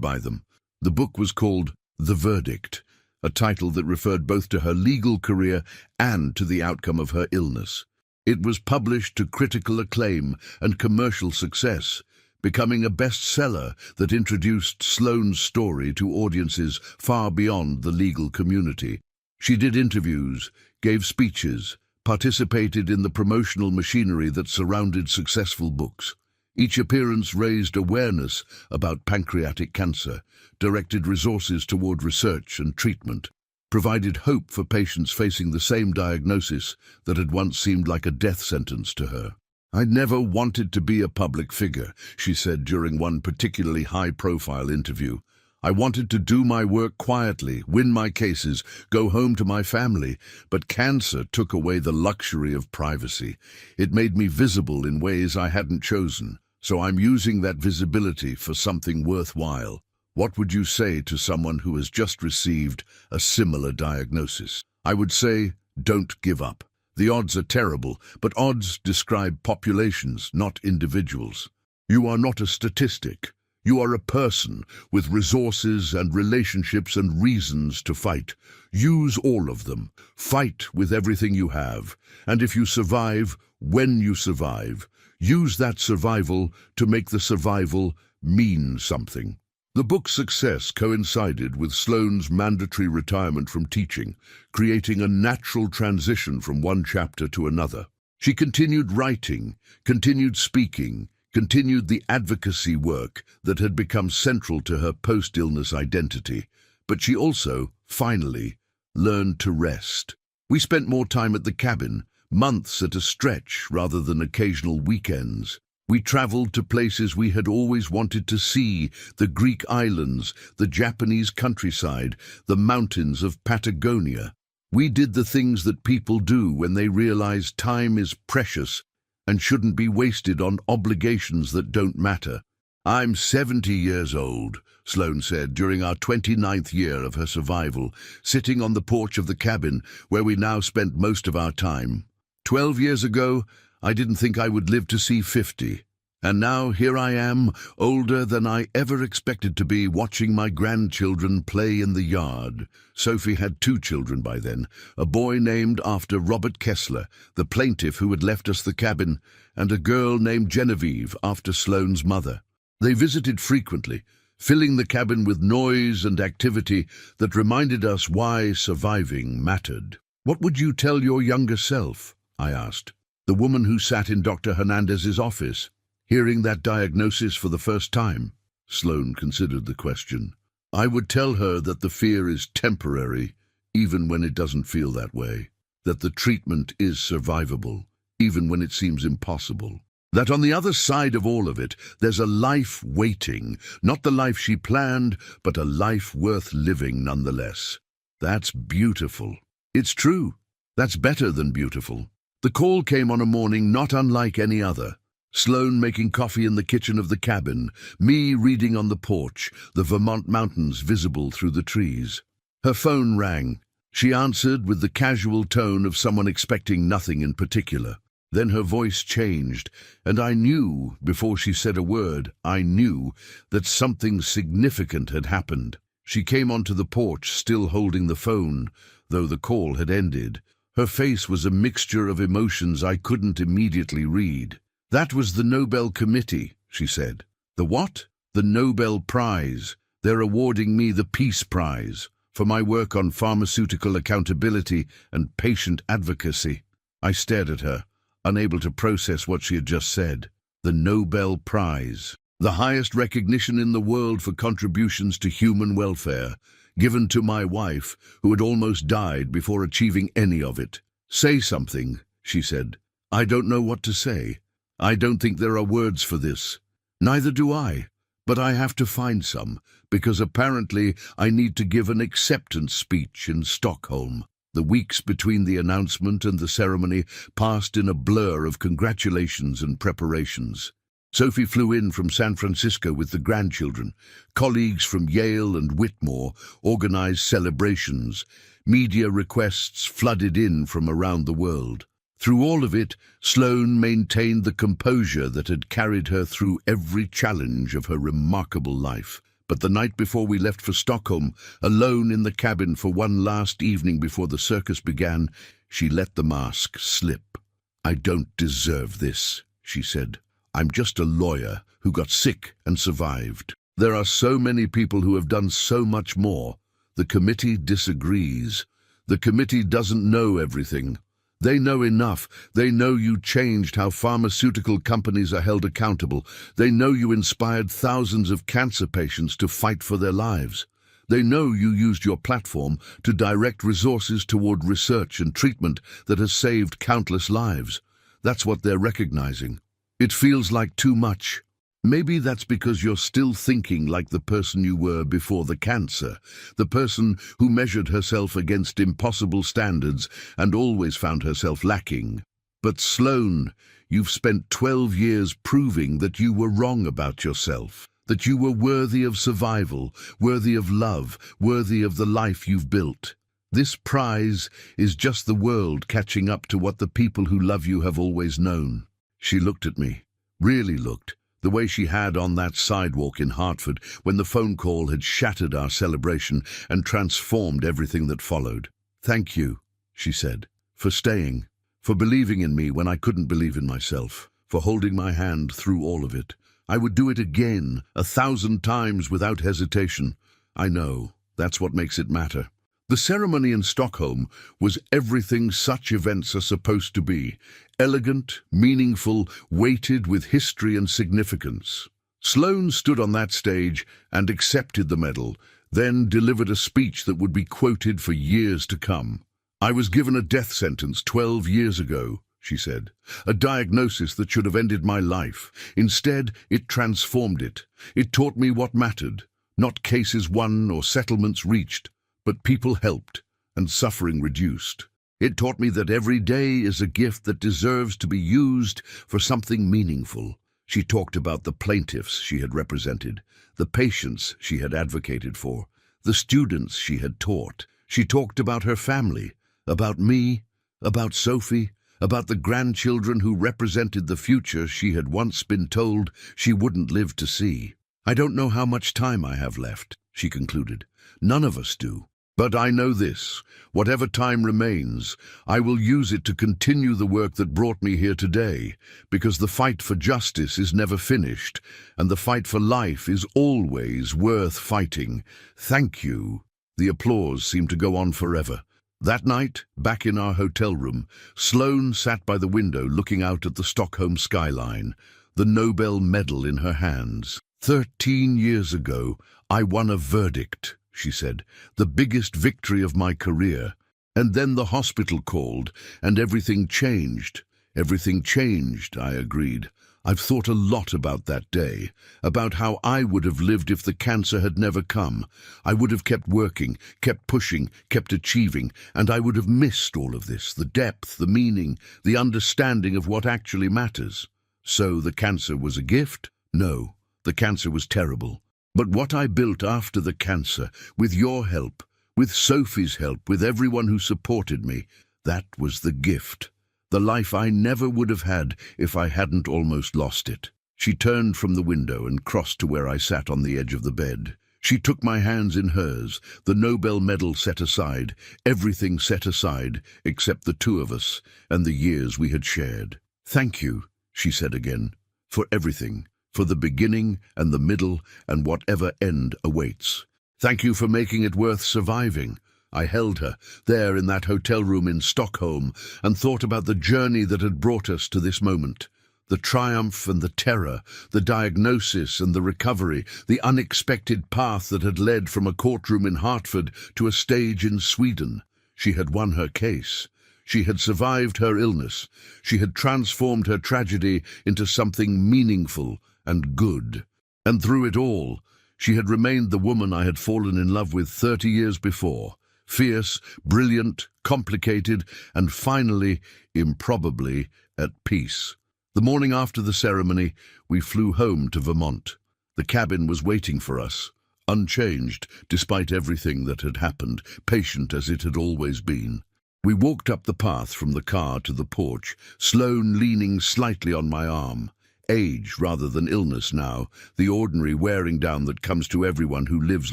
by them." The book was called The Verdict, a title that referred both to her legal career and to the outcome of her illness. It was published to critical acclaim and commercial success, becoming a bestseller that introduced Sloane's story to audiences far beyond the legal community. She did interviews, gave speeches, participated in the promotional machinery that surrounded successful books. Each appearance raised awareness about pancreatic cancer, directed resources toward research and treatment, provided hope for patients facing the same diagnosis that had once seemed like a death sentence to her. "I'd never wanted to be a public figure," she said during one particularly high-profile interview. "I wanted to do my work quietly, win my cases, go home to my family, but cancer took away the luxury of privacy. It made me visible in ways I hadn't chosen, so I'm using that visibility for something worthwhile." What would you say to someone who has just received a similar diagnosis? I would say, don't give up. The odds are terrible, but odds describe populations, not individuals. You are not a statistic. You are a person with resources and relationships and reasons to fight. Use all of them. Fight with everything you have. And if you survive, when you survive, use that survival to make the survival mean something. The book's success coincided with Sloane's mandatory retirement from teaching, creating a natural transition from one chapter to another. She continued writing, continued speaking, continued the advocacy work that had become central to her post-illness identity, but she also, finally, learned to rest. We spent more time at the cabin, months at a stretch rather than occasional weekends. We traveled to places we had always wanted to see, the Greek islands, the Japanese countryside, the mountains of Patagonia. We did the things that people do when they realize time is precious and shouldn't be wasted on obligations that don't matter. "I'm 70 years old," Sloane said during our 29th year of her survival, sitting on the porch of the cabin where we now spent most of our time. 12 years ago, I didn't think I would live to see 50. And now here I am, older than I ever expected to be, watching my grandchildren play in the yard. Sophie had 2 children by then, a boy named after Robert Kessler, the plaintiff who had left us the cabin, and a girl named Genevieve after Sloane's mother. They visited frequently, filling the cabin with noise and activity that reminded us why surviving mattered. "What would you tell your younger self?" I asked. The woman who sat in Dr. Hernandez's office, hearing that diagnosis for the first time. Sloane considered the question. "I would tell her that the fear is temporary, even when it doesn't feel that way. That the treatment is survivable, even when it seems impossible. That on the other side of all of it, there's a life waiting, not the life she planned, but a life worth living nonetheless." That's beautiful. It's true. That's better than beautiful. The call came on a morning not unlike any other. Sloane making coffee in the kitchen of the cabin, me reading on the porch, the Vermont mountains visible through the trees. Her phone rang. She answered with the casual tone of someone expecting nothing in particular. Then her voice changed, and I knew, before she said a word, I knew that something significant had happened. She came onto the porch, still holding the phone, though the call had ended. Her face was a mixture of emotions I couldn't immediately read. "That was the Nobel Committee," she said. "The what?" "The Nobel Prize. They're awarding me the Peace Prize for my work on pharmaceutical accountability and patient advocacy." I stared at her, unable to process what she had just said. The Nobel Prize, the highest recognition in the world for contributions to human welfare, given to my wife, who had almost died before achieving any of it. "Say something," she said. "I don't know what to say. I don't think there are words for this." "Neither do I, but I have to find some, because apparently I need to give an acceptance speech in Stockholm." The weeks between the announcement and the ceremony passed in a blur of congratulations and preparations. Sophie flew in from San Francisco with the grandchildren. Colleagues from Yale and Whitmore organized celebrations. Media requests flooded in from around the world. Through all of it, Sloane maintained the composure that had carried her through every challenge of her remarkable life. But the night before we left for Stockholm, alone in the cabin for one last evening before the circus began, she let the mask slip. "I don't deserve this," she said. "I'm just a lawyer who got sick and survived. There are so many people who have done so much more. The committee disagrees. The committee doesn't know everything. They know enough. They know you changed how pharmaceutical companies are held accountable. They know you inspired thousands of cancer patients to fight for their lives. They know you used your platform to direct resources toward research and treatment that has saved countless lives. That's what they're recognizing. It feels like too much. Maybe that's because you're still thinking like the person you were before the cancer, the person who measured herself against impossible standards and always found herself lacking. But Sloane, you've spent 12 years proving that you were wrong about yourself, that you were worthy of survival, worthy of love, worthy of the life you've built. This prize is just the world catching up to what the people who love you have always known." She looked at me, really looked, The way she had on that sidewalk in Hartford when the phone call had shattered our celebration and transformed everything that followed. "Thank you," she said, "for staying, for believing in me when I couldn't believe in myself, for holding my hand through all of it. I would do it again, 1,000 times without hesitation. I know, that's what makes it matter." The ceremony in Stockholm was everything such events are supposed to be: elegant, meaningful, weighted with history and significance. Sloane stood on that stage and accepted the medal, then delivered a speech that would be quoted for years to come. "I was given a death sentence 12 years ago," she said, "a diagnosis that should have ended my life. Instead, it transformed it. It taught me what mattered, not cases won or settlements reached, but people helped and suffering reduced. It taught me that every day is a gift that deserves to be used for something meaningful." She talked about the plaintiffs she had represented, the patients she had advocated for, the students she had taught. She talked about her family, about me, about Sophie, about the grandchildren who represented the future she had once been told she wouldn't live to see. "I don't know how much time I have left," she concluded. "None of us do. But I know this: whatever time remains, I will use it to continue the work that brought me here today, because the fight for justice is never finished, and the fight for life is always worth fighting. Thank you." The applause seemed to go on forever. That night, back in our hotel room, Sloane sat by the window looking out at the Stockholm skyline, the Nobel medal in her hands. 13 years ago, I won a verdict," she said, "the biggest victory of my career. And then the hospital called, and everything changed." "Everything changed," I agreed. "I've thought a lot about that day, about how I would have lived if the cancer had never come. I would have kept working, kept pushing, kept achieving, and I would have missed all of this, the depth, the meaning, the understanding of what actually matters." "So the cancer was a gift?" "No, the cancer was terrible. But what I built after the cancer, with your help, with Sophie's help, with everyone who supported me, that was the gift. The life I never would have had if I hadn't almost lost it." She turned from the window and crossed to where I sat on the edge of the bed. She took my hands in hers, the Nobel medal set aside, everything set aside except the two of us and the years we had shared. "Thank you," she said again, "for everything. For the beginning and the middle and whatever end awaits. Thank you for making it worth surviving." I held her, there in that hotel room in Stockholm, and thought about the journey that had brought us to this moment. The triumph and the terror, the diagnosis and the recovery, the unexpected path that had led from a courtroom in Hartford to a stage in Sweden. She had won her case. She had survived her illness. She had transformed her tragedy into something meaningful and good. And through it all, she had remained the woman I had fallen in love with 30 years before. Fierce, brilliant, complicated, and finally, improbably, at peace. The morning after the ceremony, we flew home to Vermont. The cabin was waiting for us, unchanged despite everything that had happened, patient as it had always been. We walked up the path from the car to the porch, Sloane leaning slightly on my arm. Age rather than illness now, the ordinary wearing down that comes to everyone who lives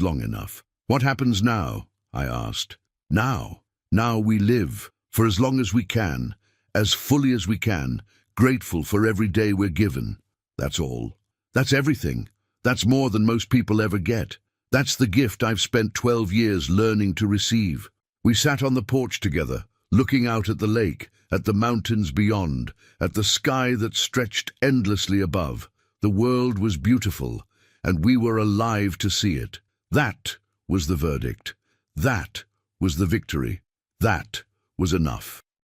long enough. "What happens now?" I asked. Now we live, for as long as we can, as fully as we can, grateful for every day we're given. That's all. That's everything. That's more than most people ever get. That's the gift I've spent 12 years learning to receive." We sat on the porch together, looking out at the lake, at the mountains beyond, at the sky that stretched endlessly above. The world was beautiful, and we were alive to see it. That was the verdict. That was the victory. That was enough.